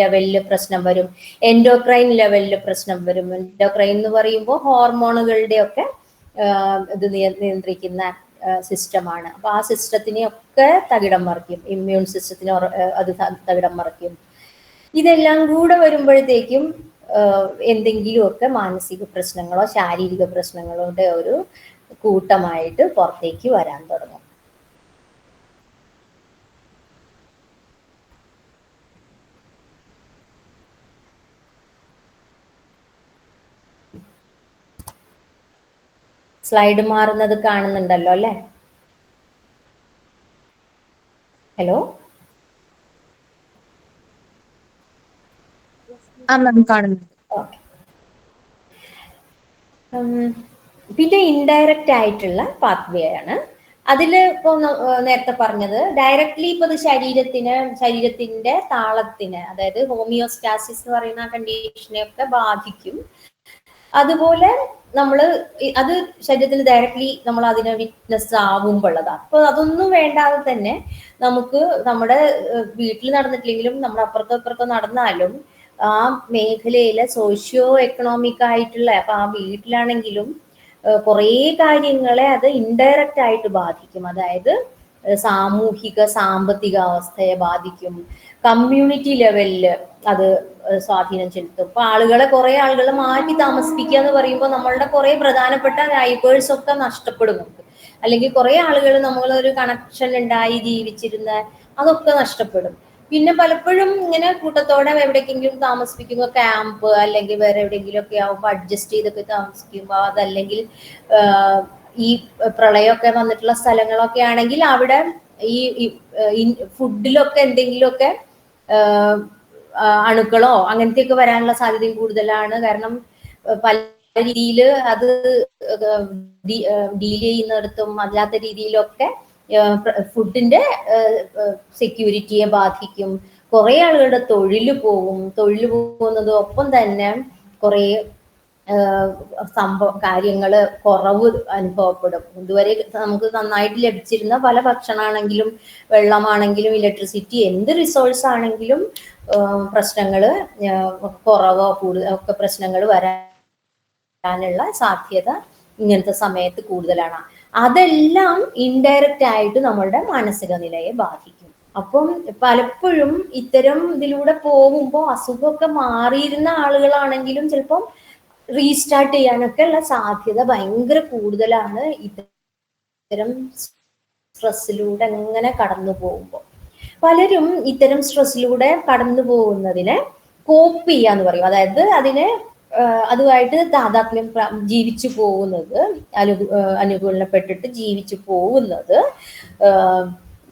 ലെവലിൽ പ്രശ്നം വരും, എൻഡോക്രൈൻ ലെവലിൽ പ്രശ്നം വരും. എൻഡോക്രൈൻ എന്ന് പറയുമ്പോൾ ഹോർമോണുകളുടെ ഒക്കെ ഇത് നിയന്ത്രിക്കുന്ന സിസ്റ്റമാണ്. അപ്പൊ ആ സിസ്റ്റത്തിനെയൊക്കെ തകിടം മറിക്കും, ഇമ്മ്യൂൺ സിസ്റ്റത്തിനെ അത് തകിടം മറിക്കും. ഇതെല്ലാം കൂടെ വരുമ്പോഴത്തേക്കും എന്തെങ്കിലുമൊക്കെ മാനസിക പ്രശ്നങ്ങളോ ശാരീരിക പ്രശ്നങ്ങളുടെ ഒരു കൂട്ടമായിട്ട് പുറത്തേക്ക് വരാൻ തുടങ്ങും. സ്ലൈഡ് മാറുന്നത് കാണുന്നുണ്ടല്ലോ അല്ലേ? ഹലോ, കാണുന്നുണ്ട്. ഓക്കെ. പിന്നെ ഇൻഡയറക്റ്റ് ആയിട്ടുള്ള പാത്വേ ആണ്. അതിൽ ഇപ്പോൾ നേരത്തെ പറഞ്ഞത് ഡയറക്ട്ലി ഇപ്പോൾ ഇത് ശരീരത്തിന്റെ താളത്തിന്, അതായത് ഹോമിയോസ്റ്റാസിസ് എന്ന് പറയുന്ന കണ്ടീഷനെയൊക്കെ ബാധിക്കും. അതുപോലെ അത് ശരീരത്തിൽ ഡയറക്ട്ലി നമ്മൾ അതിനെ വിറ്റ്നസ് ആവുമ്പോഴതാണ്. അപ്പൊ അതൊന്നും വേണ്ടാതെ തന്നെ നമുക്ക് നമ്മുടെ വീട്ടിൽ നടന്നിട്ടില്ലെങ്കിലും നമ്മുടെ അപ്പുറത്തോ നടന്നാലും ആ മേഖലയിലെ സോഷ്യോ എക്കണോമിക് ആയിട്ടുള്ള, അപ്പൊ ആ വീട്ടിലാണെങ്കിലും കുറേ കാര്യങ്ങളെ അത് ഇൻഡയറക്റ്റ് ആയിട്ട് ബാധിക്കും. അതായത് സാമൂഹിക സാമ്പത്തിക അവസ്ഥയെ ബാധിക്കും, കമ്മ്യൂണിറ്റി ലെവലിൽ അത് സ്വാധീനം ചെലുത്തും. ഇപ്പൊ കുറെ ആളുകളെ മാറ്റി താമസിപ്പിക്കുക എന്ന് പറയുമ്പോൾ നമ്മളുടെ കുറെ പ്രധാനപ്പെട്ട നൈബേഴ്സ് ഒക്കെ നഷ്ടപ്പെടും നമുക്ക്. അല്ലെങ്കിൽ കുറെ ആളുകൾ നമ്മളൊരു കണക്ഷൻ ഉണ്ടായി ജീവിച്ചിരുന്ന അതൊക്കെ നഷ്ടപ്പെടും. പിന്നെ പലപ്പോഴും ഇങ്ങനെ കൂട്ടത്തോടെ എവിടേക്കെങ്കിലും താമസിപ്പിക്കുമ്പോൾ ക്യാമ്പ് അല്ലെങ്കിൽ വേറെ എവിടെയെങ്കിലും ഒക്കെ ആവുമ്പോൾ അഡ്ജസ്റ്റ് ചെയ്തൊക്കെ താമസിക്കുമ്പോൾ, അതല്ലെങ്കിൽ ഈ പ്രളയമൊക്കെ വന്നിട്ടുള്ള സ്ഥലങ്ങളൊക്കെ ആണെങ്കിൽ അവിടെ ഈ ഫുഡിലൊക്കെ എന്തെങ്കിലുമൊക്കെ അണുക്കളോ അങ്ങനത്തെയൊക്കെ വരാനുള്ള സാധ്യതയും കൂടുതലാണ്. കാരണം പല രീതിയിൽ അത് ഡീൽ ചെയ്യുന്നിടത്തും അല്ലാത്ത രീതിയിലൊക്കെ ഫുഡിന്റെ സെക്യൂരിറ്റിയെ ബാധിക്കും. കുറെ ആളുകളുടെ തൊഴിൽ പോകുന്നത് ഒപ്പം തന്നെ കുറെ കാര്യങ്ങള് കുറവ് അനുഭവപ്പെടും. ഇതുവരെ നമുക്ക് നന്നായിട്ട് ലഭിച്ചിരുന്ന പല ഭക്ഷണമാണെങ്കിലും വെള്ളമാണെങ്കിലും ഇലക്ട്രിസിറ്റി എന്ത് റിസോഴ്സ് ആണെങ്കിലും പ്രശ്നങ്ങള് കുറവോ ഒക്കെ പ്രശ്നങ്ങൾ വരാനുള്ള സാധ്യത ഇങ്ങനത്തെ സമയത്ത് കൂടുതലാണ്. അതെല്ലാം ഇൻഡയറക്റ്റ് ആയിട്ട് നമ്മളുടെ മാനസിക നിലയെ ബാധിക്കും. അപ്പം പലപ്പോഴും ഇത്തരം ഇതിലൂടെ പോകുമ്പോൾ അസുഖമൊക്കെ മാറിയിരുന്ന ആളുകളാണെങ്കിലും ചിലപ്പം റീസ്റ്റാർട്ട് ചെയ്യാനൊക്കെ ഉള്ള സാധ്യത ഭയങ്കര കൂടുതലാണ് ഇത്തരം സ്ട്രെസ്സിലൂടെ അങ്ങനെ കടന്നു പോകുമ്പോൾ. പലരും ഇത്തരം സ്ട്രെസ്സിലൂടെ കടന്നു പോകുന്നതിനെ കോപ്പ് ചെയ്യാന്ന് പറയും. അതായത് അതുമായിട്ട് താതാത്മ്യം ജീവിച്ചു പോകുന്നത്, അനുകൂലപ്പെട്ടിട്ട് ജീവിച്ചു പോകുന്നത്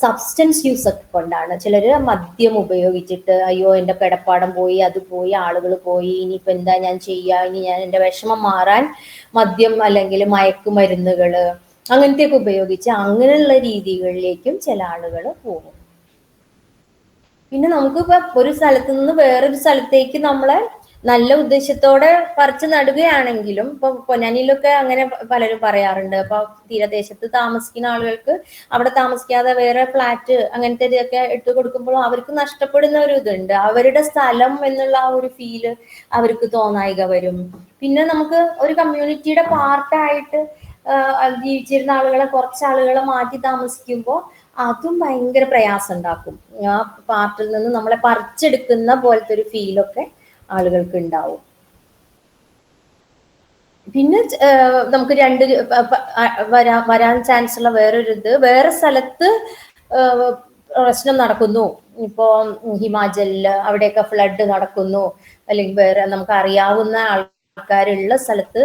സബ്സ്റ്റൻസ് യൂസ് ഒക്കെ കൊണ്ടാണ്. ചിലര് മദ്യം ഉപയോഗിച്ചിട്ട് അയ്യോ എന്റെ കിടപ്പാടം പോയി, അത് പോയി, ആളുകൾ പോയി, ഇനിയിപ്പോ എന്താ ഞാൻ ചെയ്യുക, ഇനി ഞാൻ എന്റെ വിഷമം മാറാൻ മദ്യം അല്ലെങ്കിൽ മയക്കുമരുന്നുകള് അങ്ങനത്തെയൊക്കെ ഉപയോഗിച്ച് അങ്ങനെയുള്ള രീതികളിലേക്കും ചില ആളുകൾ പോകും. പിന്നെ നമുക്കിപ്പോ ഒരു സ്ഥലത്ത് നിന്ന് വേറൊരു സ്ഥലത്തേക്ക് നമ്മളെ നല്ല ഉദ്ദേശത്തോടെ പറിച്ചു നടുകയാണെങ്കിലും, ഇപ്പൊ പൊന്നാനിയിലൊക്കെ അങ്ങനെ പലരും പറയാറുണ്ട്. അപ്പൊ തീരദേശത്ത് താമസിക്കുന്ന ആളുകൾക്ക് അവിടെ താമസിക്കാതെ വേറെ ഫ്ലാറ്റ് അങ്ങനത്തെ ഇതൊക്കെ ഇട്ട് കൊടുക്കുമ്പോൾ അവർക്ക് നഷ്ടപ്പെടുന്ന ഒരു ഇതുണ്ട്. അവരുടെ സ്ഥലം എന്നുള്ള ആ ഒരു ഫീല് അവർക്ക് തോന്നായിക വരും. പിന്നെ നമുക്ക് ഒരു കമ്മ്യൂണിറ്റിയുടെ പാർട്ടായിട്ട് ജീവിച്ചിരുന്ന ആളുകളെ കുറച്ച് ആളുകളെ മാറ്റി താമസിക്കുമ്പോൾ അതും ഭയങ്കര പ്രയാസം ഉണ്ടാക്കും. ആ പാർട്ടിൽ നിന്ന് നമ്മളെ പറിച്ചെടുക്കുന്ന പോലത്തെ ഒരു ഫീലൊക്കെ ആളുകൾക്ക് ഉണ്ടാവും. പിന്നെ നമുക്ക് വരാൻ ചാൻസ് ഉള്ള വേറെ സ്ഥലത്ത് പ്രശ്നം നടക്കുന്നു. ഇപ്പോ ഹിമാചലില് അവിടെയൊക്കെ ഫ്ലഡ് നടക്കുന്നു, അല്ലെങ്കിൽ വേറെ നമുക്ക് അറിയാവുന്ന ആൾക്കാരുള്ള സ്ഥലത്ത്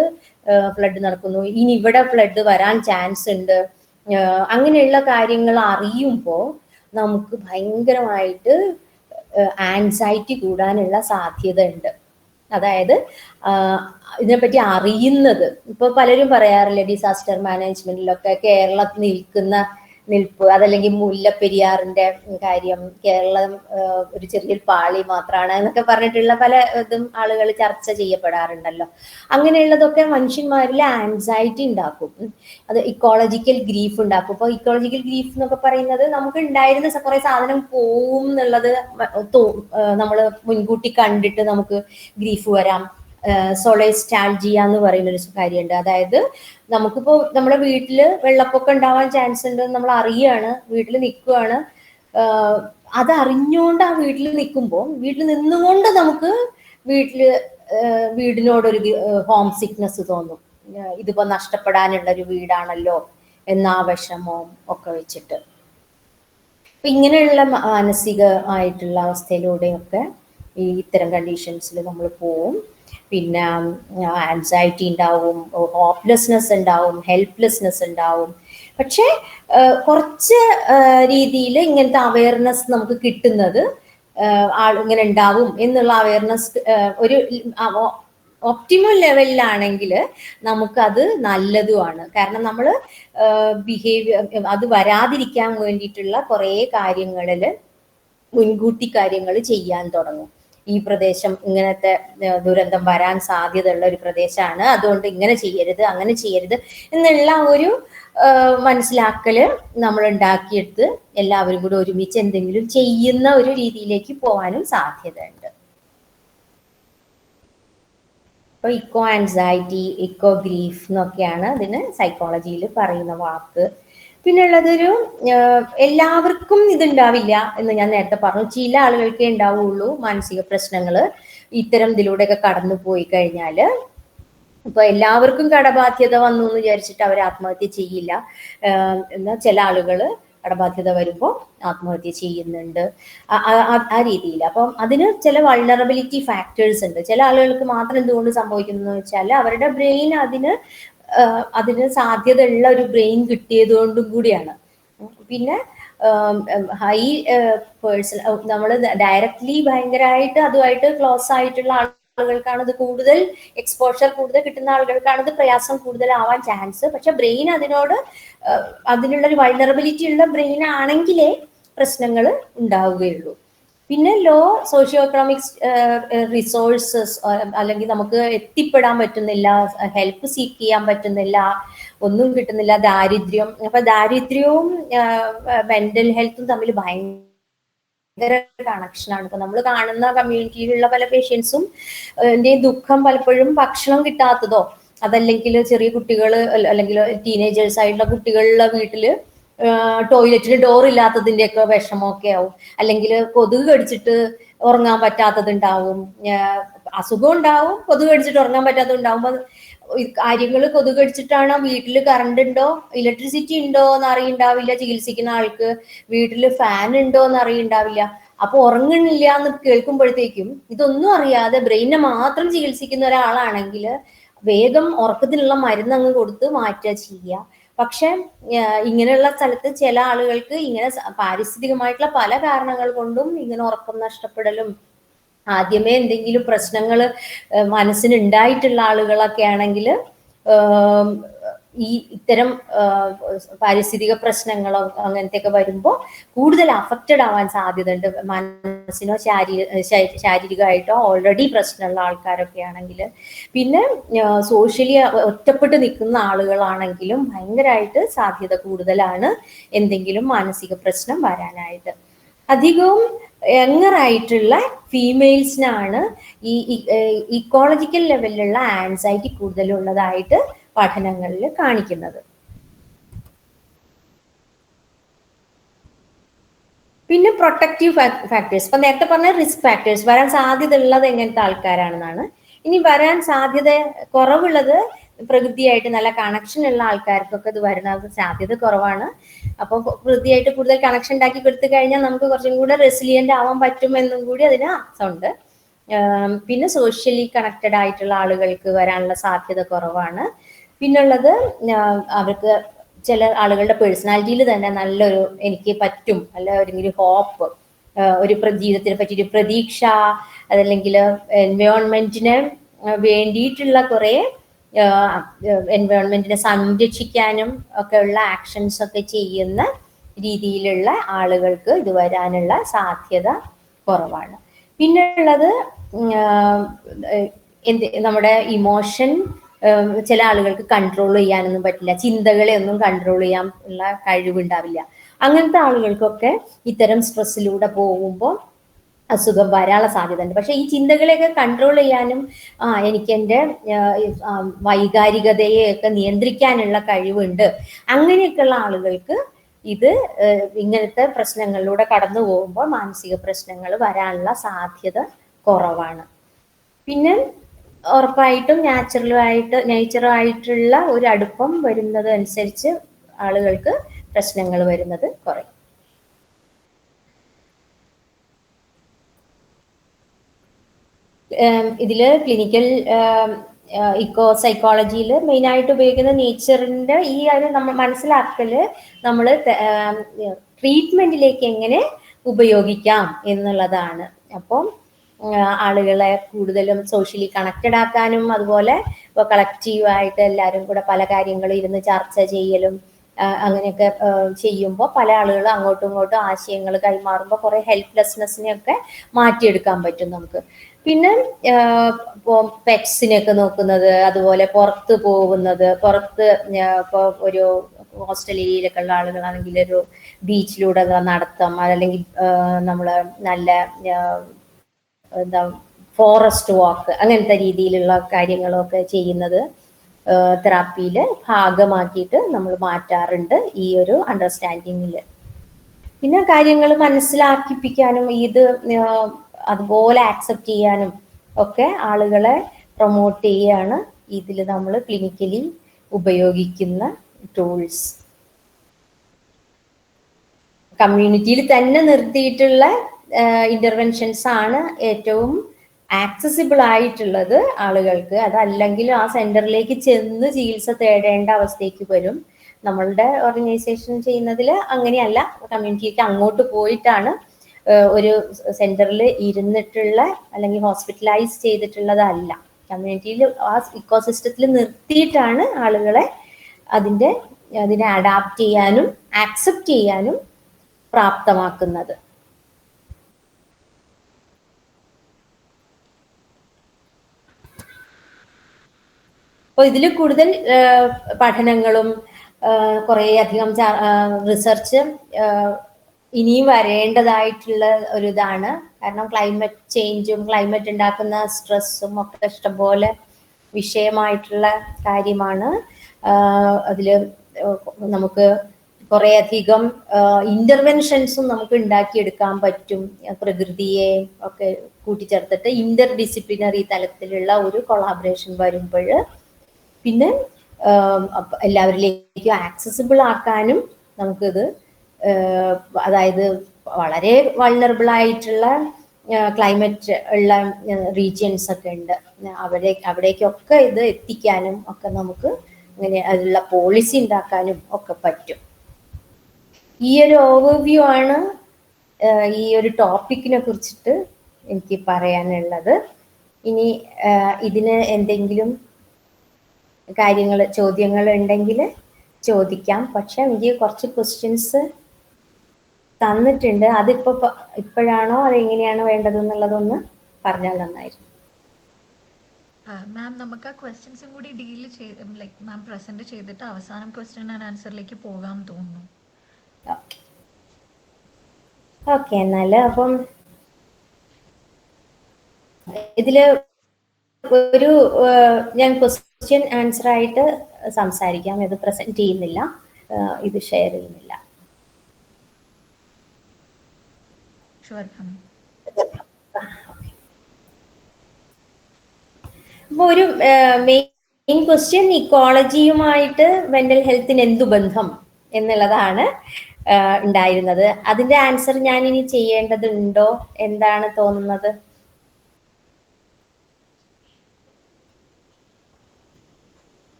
ഫ്ലഡ് നടക്കുന്നു, ഇനി ഇവിടെ ഫ്ലഡ് വരാൻ ചാൻസ് ഉണ്ട്. അങ്ങനെയുള്ള കാര്യങ്ങൾ അറിയുമ്പോൾ നമുക്ക് ഭയങ്കരമായിട്ട് ആൻസൈറ്റി കൂടാനുള്ള സാധ്യത ഉണ്ട്. അതായത് ഇതിനെപ്പറ്റി അറിയുന്നത്, ഇപ്പൊ പലരും പറയാറില്ലേ ഡിസാസ്റ്റർ മാനേജ്മെന്റിലൊക്കെ കേരളത്തിൽ നിൽപ്പ്, അതല്ലെങ്കിൽ മുല്ലപ്പെരിയാറിന്റെ കാര്യം, കേരളം ഒരു ചെറിയൊരു പാളി മാത്രമാണ് എന്നൊക്കെ പറഞ്ഞിട്ടുള്ള പല ഇതും ആളുകൾ ചർച്ച ചെയ്യപ്പെടാറുണ്ടല്ലോ. അങ്ങനെയുള്ളതൊക്കെ മനുഷ്യന്മാരിൽ ആൻസൈറ്റി ഉണ്ടാക്കും, അത് ഇക്കോളജിക്കൽ ഗ്രീഫ് ഉണ്ടാക്കും. ഇപ്പൊ ഇക്കോളജിക്കൽ ഗ്രീഫ് എന്നൊക്കെ പറയുന്നത് നമുക്ക് ഉണ്ടായിരുന്ന കുറെ സാധനം പോവും എന്നുള്ളത് നമ്മൾ മുൻകൂട്ടി കണ്ടിട്ട് നമുക്ക് ഗ്രീഫ് വരാം. സൊളേസ്റ്റാൾജിയ എന്ന് പറയുന്ന ഒരു കാര്യമുണ്ട്. അതായത് നമുക്കിപ്പോ നമ്മുടെ വീട്ടില് വെള്ളപ്പൊക്കം ഉണ്ടാവാൻ ചാൻസ് ഉണ്ട്, നമ്മൾ അറിയാണ്, വീട്ടിൽ നിൽക്കുകയാണ്, അത് അറിഞ്ഞുകൊണ്ട് ആ വീട്ടിൽ നിൽക്കുമ്പോൾ വീട്ടിൽ നിന്നുകൊണ്ട് നമുക്ക് വീടിനോടൊരു ഹോം സിക്നെസ് തോന്നും. ഇതിപ്പോ നഷ്ടപ്പെടാനുള്ള ഒരു വീടാണല്ലോ എന്നാ വിഷമവും ഒക്കെ വെച്ചിട്ട്. അപ്പൊ ഇങ്ങനെയുള്ള മാനസികമായിട്ടുള്ള അവസ്ഥയിലൂടെയൊക്കെ ഈ ഇത്തരം കണ്ടീഷൻസിൽ നമ്മൾ പോവും. പിന്നെ ആൻസൈറ്റി ഉണ്ടാവും, ഹോപ്പ്ലെസ്നെസ് ഉണ്ടാവും, ഹെൽപ്ലെസ്നെസ് ഉണ്ടാവും. പക്ഷെ കുറച്ച് രീതിയിൽ ഇങ്ങനത്തെ അവയർനെസ് നമുക്ക് കിട്ടുന്നത് ഇങ്ങനെ ഉണ്ടാവും എന്നുള്ള അവയർനെസ് ഒരു ഒപ്റ്റിമൽ ലെവലിലാണെങ്കിൽ നമുക്കത് നല്ലതുമാണ്. കാരണം നമ്മൾ അത് വരാതിരിക്കാൻ വേണ്ടിയിട്ടുള്ള കുറേ കാര്യങ്ങളിൽ മുൻകൂട്ടി കാര്യങ്ങൾ ചെയ്യാൻ തുടങ്ങും. ഈ പ്രദേശം ഇങ്ങനത്തെ ദുരന്തം വരാൻ സാധ്യതയുള്ള ഒരു പ്രദേശമാണ്, അതുകൊണ്ട് ഇങ്ങനെ ചെയ്യരുത്, അങ്ങനെ ചെയ്യരുത് എന്നുള്ള ഒരു മനസ്സിലാക്കല് നമ്മൾ ഉണ്ടാക്കിയെടുത്ത് എല്ലാവരും കൂടെ ഒരുമിച്ച് എന്തെങ്കിലും ചെയ്യുന്ന ഒരു രീതിയിലേക്ക് പോകാനും സാധ്യതയുണ്ട്. അപ്പോൾ ഇക്കോ ആൻസൈറ്റി, ഇക്കോ ഗ്രീഫ് എന്നൊക്കെയാണ് ഇതിന് സൈക്കോളജിയിൽ പറയുന്ന വാക്ക്. പിന്നുള്ളതൊരു എല്ലാവർക്കും ഇതുണ്ടാവില്ല എന്ന് ഞാൻ നേരത്തെ പറഞ്ഞു. ചില ആളുകൾക്കേ ഉണ്ടാവുള്ളൂ മാനസിക പ്രശ്നങ്ങൾ ഇത്തരം ഇതിലൂടെയൊക്കെ കടന്നു പോയി കഴിഞ്ഞാൽ. ഇപ്പൊ എല്ലാവർക്കും കടബാധ്യത വന്നു എന്ന് വിചാരിച്ചിട്ട് അവർ ആത്മഹത്യ ചെയ്യില്ല. എന്നാൽ ചില ആളുകൾ കടബാധ്യത വരുമ്പോൾ ആത്മഹത്യ ചെയ്യുന്നുണ്ട് ആ രീതിയിൽ. അപ്പം അതിന് ചില വൾണറബിലിറ്റി ഫാക്ടേഴ്സ് ഉണ്ട്. ചില ആളുകൾക്ക് മാത്രം എന്തുകൊണ്ട് സംഭവിക്കുന്നു എന്ന് വെച്ചാൽ അവരുടെ ബ്രെയിൻ അതിന് സാധ്യത ഉള്ള ഒരു ബ്രെയിൻ കിട്ടിയത് കൊണ്ടും കൂടിയാണ്. പിന്നെ ഹൈ പേഴ്സൺ നമ്മൾ ഡയറക്ട്ലി ഭയങ്കരമായിട്ട് അതുമായിട്ട് ക്ലോസ് ആയിട്ടുള്ള ആളുകൾക്കാണ് ഇത് കൂടുതൽ എക്സ്പോഷർ കൂടുതൽ കിട്ടുന്ന ആളുകൾക്കാണ് ഇത് പ്രയാസം കൂടുതലാവാൻ ചാൻസ്. പക്ഷെ ബ്രെയിൻ അതിനുള്ള ഒരു വൾണറബിലിറ്റി ഉള്ള ബ്രെയിൻ ആണെങ്കിലേ പ്രശ്നങ്ങൾ ഉണ്ടാവുകയുള്ളൂ. പിന്നെ ലോ സോഷ്യോ എക്കണോമിക്സ് റിസോഴ്സസ്, അല്ലെങ്കിൽ നമുക്ക് എത്തിപ്പെടാൻ പറ്റുന്നില്ല, ഹെൽപ്പ് സീക്ക് ചെയ്യാൻ പറ്റുന്നില്ല, ഒന്നും കിട്ടുന്നില്ല, ദാരിദ്ര്യം. അപ്പൊ ദാരിദ്ര്യവും മെന്റൽ ഹെൽത്തും തമ്മിൽ ഭയങ്കര കണക്ഷനാണ്. ഇപ്പൊ നമ്മൾ കാണുന്ന കമ്മ്യൂണിറ്റിയിലുള്ള പല പേഷ്യൻസും ദുഃഖം പലപ്പോഴും ഭക്ഷണം കിട്ടാത്തതോ, അതല്ലെങ്കിൽ ചെറിയ കുട്ടികൾ അല്ലെങ്കിൽ ടീനേജേഴ്സ് ആയിട്ടുള്ള കുട്ടികളുടെ വീട്ടില് ടോയ്ലറ്റിന് ഡോർ ഇല്ലാത്തതിൻ്റെയൊക്കെ വിഷമമൊക്കെ ആവും. അല്ലെങ്കിൽ കൊതുക് കടിച്ചിട്ട് ഉറങ്ങാൻ പറ്റാത്തതുണ്ടാവും, അസുഖം ഉണ്ടാവും, കൊതുക് കടിച്ചിട്ട് ഉറങ്ങാൻ പറ്റാത്തതുണ്ടാവുമ്പോൾ കാര്യങ്ങൾ കൊതുക് കടിച്ചിട്ടാണ്. വീട്ടിൽ കറണ്ട് ഉണ്ടോ, ഇലക്ട്രിസിറ്റി ഉണ്ടോ എന്ന് അറിയുണ്ടാവില്ല ചികിത്സിക്കുന്ന ആൾക്ക്, വീട്ടിൽ ഫാൻ ഉണ്ടോ എന്ന് അറിയുണ്ടാവില്ല. അപ്പൊ ഉറങ്ങണില്ല എന്ന് കേൾക്കുമ്പോഴത്തേക്കും ഇതൊന്നും അറിയാതെ ബ്രെയിനെ മാത്രം ചികിത്സിക്കുന്ന ഒരാളാണെങ്കിൽ വേഗം ഉറക്കത്തിനുള്ള മരുന്ന് അങ്ങ് കൊടുത്ത് മാറ്റുക ചെയ്യുക. പക്ഷെ ഇങ്ങനെയുള്ള സ്ഥലത്ത് ചില ആളുകൾക്ക് ഇങ്ങനെ പാരിസ്ഥിതികമായിട്ടുള്ള പല കാരണങ്ങൾ കൊണ്ടും ഇങ്ങനെ ഉറക്കം നഷ്ടപ്പെടലും, ആദ്യമേ എന്തെങ്കിലും പ്രശ്നങ്ങൾ മനസ്സിന് ഉണ്ടായിട്ടുള്ള ആളുകളൊക്കെ ആണെങ്കിൽ ഇത്തരം പാരിസ്ഥിതിക പ്രശ്നങ്ങളോ അങ്ങനത്തെയൊക്കെ വരുമ്പോൾ കൂടുതൽ അഫക്റ്റഡ് ആവാൻ സാധ്യതയുണ്ട്. മനസ്സിനോ ശാരീരികമായിട്ടോ ഓൾറെഡി പ്രശ്നമുള്ള ആൾക്കാരൊക്കെ ആണെങ്കിൽ. പിന്നെ സോഷ്യലി ഒറ്റപ്പെട്ട് നിൽക്കുന്ന ആളുകളാണെങ്കിലും ഭയങ്കരമായിട്ട് സാധ്യത കൂടുതലാണ് എന്തെങ്കിലും മാനസിക പ്രശ്നം വരാനായിട്ട്. അധികവും യങ്ങറായിട്ടുള്ള ഫീമെയിൽസിനാണ് ഈ ഇക്കോളജിക്കൽ ലെവലിലുള്ള ആൻസൈറ്റി കൂടുതലുള്ളതായിട്ട് പഠനങ്ങളിൽ കാണിക്കുന്നത്. പിന്നെ പ്രൊട്ടക്റ്റീവ് ഫാക്ടേഴ്സ്, ഇപ്പൊ നേരത്തെ പറഞ്ഞ റിസ്ക് ഫാക്ടേഴ്സ്, വരാൻ സാധ്യത ഉള്ളത് എങ്ങനത്തെ ആൾക്കാരാണെന്നാണ്. ഇനി വരാൻ സാധ്യത കുറവുള്ളത് പ്രകൃതിയായിട്ട് നല്ല കണക്ഷൻ ഉള്ള ആൾക്കാർക്കൊക്കെ ഇത് വരുന്ന സാധ്യത കുറവാണ്. അപ്പോൾ പ്രകൃതിയായിട്ട് കൂടുതൽ കണക്ഷൻ ഉണ്ടാക്കി കൊടുത്തു കഴിഞ്ഞാൽ നമുക്ക് കുറച്ചും കൂടെ റെസിലിയന്റ് ആവാൻ പറ്റുമെന്നും കൂടി അതിന് അർത്ഥമുണ്ട്. പിന്നെ സോഷ്യലി കണക്റ്റഡ് ആയിട്ടുള്ള ആളുകൾക്ക് വരാനുള്ള സാധ്യത കുറവാണ്. പിന്നുള്ളത് അവർക്ക് ചില ആളുകളുടെ പേഴ്സണാലിറ്റിയിൽ തന്നെ നല്ലൊരു എനിക്ക് പറ്റും, അല്ല ഒരു ഹോപ്പ്, ഒരു ജീവിതത്തിനെ പറ്റിയൊരു പ്രതീക്ഷ, അതല്ലെങ്കിൽ എൻവയോൺമെന്റിന് വേണ്ടിയിട്ടുള്ള കുറെ എൻവയോൺമെന്റിനെ സംരക്ഷിക്കാനും ഒക്കെ ഉള്ള ആക്ഷൻസ് ഒക്കെ ചെയ്യുന്ന രീതിയിലുള്ള ആളുകൾക്ക് ഇത് വരാനുള്ള സാധ്യത കുറവാണ്. പിന്നെയുള്ളത് നമ്മുടെ ഇമോഷൻ ചില ആളുകൾക്ക് കൺട്രോൾ ചെയ്യാനൊന്നും പറ്റില്ല, ചിന്തകളെ ഒന്നും കൺട്രോൾ ചെയ്യാൻ ഉള്ള കഴിവുണ്ടാവില്ല. അങ്ങനത്തെ ആളുകൾക്കൊക്കെ ഇത്തരം സ്ട്രെസ്സിലൂടെ പോകുമ്പോൾ അസുഖം വരാനുള്ള സാധ്യത ഉണ്ട്. പക്ഷെ ഈ ചിന്തകളെയൊക്കെ കൺട്രോൾ ചെയ്യാനും എനിക്ക് എൻ്റെ വൈകാരികതയെയൊക്കെ നിയന്ത്രിക്കാനുള്ള കഴിവുണ്ട്, അങ്ങനെയൊക്കെയുള്ള ആളുകൾക്ക് ഇത് ഇങ്ങനത്തെ പ്രശ്നങ്ങളിലൂടെ കടന്നു പോകുമ്പോൾ മാനസിക പ്രശ്നങ്ങൾ വരാനുള്ള സാധ്യത കുറവാണ്. പിന്നെ ഉറപ്പായിട്ടും നേച്ചറുമായിട്ടുള്ള ഒരു അടുപ്പം വരുന്നത് അനുസരിച്ച് ആളുകൾക്ക് പ്രശ്നങ്ങൾ വരുന്നത് കുറയും. ഇതില് ക്ലിനിക്കൽ ഇക്കോ സൈക്കോളജിയിൽ മെയിനായിട്ട് ഉപയോഗിക്കുന്ന നേച്ചറിന്റെ ഈ ഒരു നമ്മൾ മനസ്സിലാക്കല് നമ്മൾ ട്രീറ്റ്മെന്റിലേക്ക് എങ്ങനെ ഉപയോഗിക്കാം എന്നുള്ളതാണ്. അപ്പം ആളുകളെ കൂടുതലും സോഷ്യലി കണക്റ്റഡ് ആക്കാനും, അതുപോലെ ഇപ്പോൾ കളക്റ്റീവായിട്ട് എല്ലാവരും കൂടെ പല കാര്യങ്ങളും ഇരുന്ന് ചർച്ച ചെയ്യലും അങ്ങനെയൊക്കെ ചെയ്യുമ്പോൾ പല ആളുകളും അങ്ങോട്ടും ഇങ്ങോട്ടും ആശയങ്ങൾ കൈമാറുമ്പോൾ കുറെ ഹെൽപ്ലെസ്നെസ്സിനെയൊക്കെ മാറ്റിയെടുക്കാൻ പറ്റും നമുക്ക്. പിന്നെ പെറ്റ്സിനെയൊക്കെ നോക്കുന്നത്, അതുപോലെ പുറത്ത് പോകുന്നത്, പുറത്ത് ഇപ്പോൾ ഒരു ഹോസ്റ്റൽ ഏരിയയിലൊക്കെ ഉള്ള ആളുകളാണെങ്കിൽ ഒരു ബീച്ചിലൂടെ നടത്തം, അതല്ലെങ്കിൽ നമ്മൾ നല്ല എന്താ ഫോറസ്റ്റ് വാക്ക് അങ്ങനത്തെ രീതിയിലുള്ള കാര്യങ്ങളൊക്കെ ചെയ്യുന്നത് തെറാപ്പിയിൽ ഭാഗമാക്കിയിട്ട് നമ്മൾ മാറ്റാറുണ്ട് ഈ ഒരു അണ്ടർസ്റ്റാൻഡിങ്ങിൽ. പിന്നെ കാര്യങ്ങൾ മനസ്സിലാക്കിപ്പിക്കാനും ഇത് അതുപോലെ ആക്സെപ്റ്റ് ചെയ്യാനും ഒക്കെ ആളുകളെ പ്രൊമോട്ട് ചെയ്യാണ് ഇതിൽ നമ്മൾ ക്ലിനിക്കലി ഉപയോഗിക്കുന്ന ടൂൾസ്. കമ്മ്യൂണിറ്റിയിൽ തന്നെ നിർത്തിയിട്ടുള്ള ഇന്റർവെൻഷൻസ് ആണ് ഏറ്റവും ആക്സസിബിൾ ആയിട്ടുള്ളത് ആളുകൾക്ക്. അതല്ലെങ്കിൽ ആ സെന്ററിലേക്ക് ചെന്ന് ചികിത്സ തേടേണ്ട അവസ്ഥയ്ക്ക് വരും. നമ്മളുടെ ഓർഗനൈസേഷൻ ചെയ്യുന്നതിൽ അങ്ങനെയല്ല, കമ്മ്യൂണിറ്റിക്ക് അങ്ങോട്ട് പോയിട്ടാണ് ഒരു സെന്ററിൽ ഇരുന്നിട്ടുള്ള അല്ലെങ്കിൽ ഹോസ്പിറ്റലൈസ് ചെയ്തിട്ടുള്ളതല്ല, കമ്മ്യൂണിറ്റിയിൽ ആ ഇക്കോസിസ്റ്റത്തിൽ നിർത്തിയിട്ടാണ് ആളുകളെ അതിനെ അഡാപ്റ്റ് ചെയ്യാനും ആക്സെപ്റ്റ് ചെയ്യാനും പ്രാപ്തമാക്കുന്നത്. അപ്പോൾ ഇതിൽ കൂടുതൽ പഠനങ്ങളും കുറേ അധികം റിസർച്ച് ഇനിയും വരേണ്ടതായിട്ടുള്ള ഒരു ഇതാണ്. കാരണം ക്ലൈമറ്റ് ചേഞ്ചും ക്ലൈമറ്റ് ഉണ്ടാക്കുന്ന സ്ട്രെസ്സും ഒക്കെ ഇഷ്ടംപോലെ വിഷയമായിട്ടുള്ള കാര്യമാണ്. അതിൽ നമുക്ക് കുറേ അധികം ഇന്റർവെൻഷൻസും നമുക്ക് ഉണ്ടാക്കിയെടുക്കാൻ പറ്റും. പ്രകൃതിയെ ഒക്കെ കൂട്ടിച്ചേർത്തിട്ട് ഇന്റർ ഡിസിപ്ലിനറി തലത്തിലുള്ള ഒരു കൊളാബറേഷൻ വരുമ്പോൾ പിന്നെ എല്ലാവരിലേക്കും ആക്സസിബിൾ ആക്കാനും നമുക്കിത്, അതായത് വളരെ വൾണറബിൾ ആയിട്ടുള്ള ക്ലൈമറ്റ് ഉള്ള റീജിയൻസ് ഒക്കെ ഉണ്ട്, അവിടേക്കൊക്കെ ഇത് എത്തിക്കാനും ഒക്കെ നമുക്ക് അങ്ങനെ അതിലുള്ള പോളിസി ഉണ്ടാക്കാനും ഒക്കെ പറ്റും. ഈ ഒരു ഓവർവ്യൂ ആണ് ഈ ഒരു ടോപ്പിക്കിനെ കുറിച്ചിട്ട് എനിക്ക് പറയാനുള്ളത്. ഇനി ഇതിന് എന്തെങ്കിലും ചോദ്യങ്ങൾ ഉണ്ടെങ്കിൽ ചോദിക്കാം. പക്ഷെ എനിക്ക് കുറച്ച് ക്വസ്റ്റ്യൻസ് തന്നിട്ടുണ്ട്, ഇപ്പോഴാണോ അതെങ്ങനെയാണോ വേണ്ടതെന്നുള്ളതൊന്ന് പറഞ്ഞാൽ നന്നായിരുന്നു. മാം നമുക്ക് ആ ക്വസ്റ്റ്യൻസും കൂടി ഡീൽ ചെയ്ത് ലൈക്ക് മാം പ്രസന്റ് ചെയ്തിട്ട് അവസാനം ക്വസ്റ്റ്യൻ ആൻഡ് ആൻസറിലേക്ക് പോകാൻ തോന്നുന്നു. ഓക്കെ എന്നാല് അപ്പം ഇതില് ഒരു ഞാൻ ക്വസ്റ്റ്യൻ ആൻസർ ആയിട്ട് സംസാരിക്കാം. ഇത് പ്രസന്റ് ചെയ്യുന്നില്ല, ഇത് ഷെയർ ചെയ്യുന്നില്ല. അപ്പൊ ഒരു മെയിൻ ക്വസ്റ്റ്യൻ, ഇക്കോളജിയുമായിട്ട് മെന്റൽ ഹെൽത്തിന് എന്തു ബന്ധം എന്നുള്ളതാണ് ഉണ്ടായിരുന്നത്. അതിന്റെ ആൻസർ ഞാൻ ഇനി ചെയ്യേണ്ടതുണ്ടോ, എന്താണ് തോന്നുന്നത്?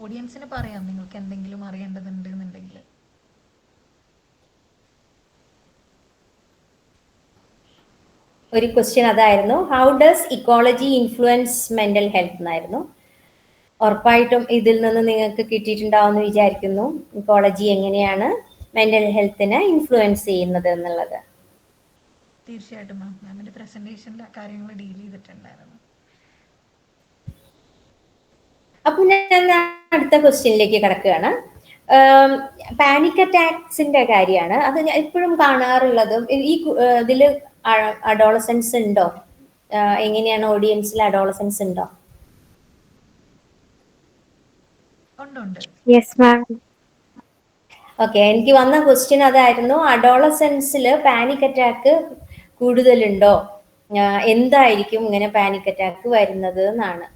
ഓഡിയൻസിന് പറയാം നിങ്ങൾക്ക് എന്തെങ്കിലും അറിയേണ്ടതുണ്ട് എന്നുണ്ടെങ്കിൽ. ഒരു ക്വസ്റ്റ്യൻ അതായിരുന്നു, how does ecology influence mental health എന്നായിരുന്നു. ഉറപ്പായിട്ടും ഇതിൽ നിന്ന് നിങ്ങൾക്ക് കിട്ടിയിട്ടുണ്ടാവുമെന്ന് വിചാരിക്കുന്നു, ഇക്കോളജി എങ്ങനെയാണ് മെന്റൽ ഹെൽത്തിനെ ഇൻഫ്ലുവൻസ് ചെയ്യുന്നത് എന്നുള്ളത്. തീർച്ചയായിട്ടും മാം, മാമിന്റെ പ്രസന്റേഷനിൽ ആ കാര്യങ്ങൾ ഡീൽ ചെയ്തിട്ടുണ്ടായിരുന്നു. അപ്പൊ ഞാൻ അടുത്ത ക്വസ്റ്റ്യനിലേക്ക് കിടക്കുകയാണ്. പാനിക് അറ്റാക്സിന്റെ കാര്യമാണ്. അത് ഞാൻ എപ്പോഴും കാണാറുള്ളതും. ഈ ഇതില് അഡോളസൻസ് ഉണ്ടോ? എങ്ങനെയാണ് ഓഡിയൻസിൽ അഡോളസൻസ് ഉണ്ടോ? ഓക്കെ, എനിക്ക് വന്ന ക്വസ്റ്റ്യൻ അതായിരുന്നു, അഡോളസൻസിൽ പാനിക് അറ്റാക്ക് കൂടുതലുണ്ടോ, എന്തായിരിക്കും ഇങ്ങനെ പാനിക് അറ്റാക്ക് വരുന്നത് എന്നാണ്.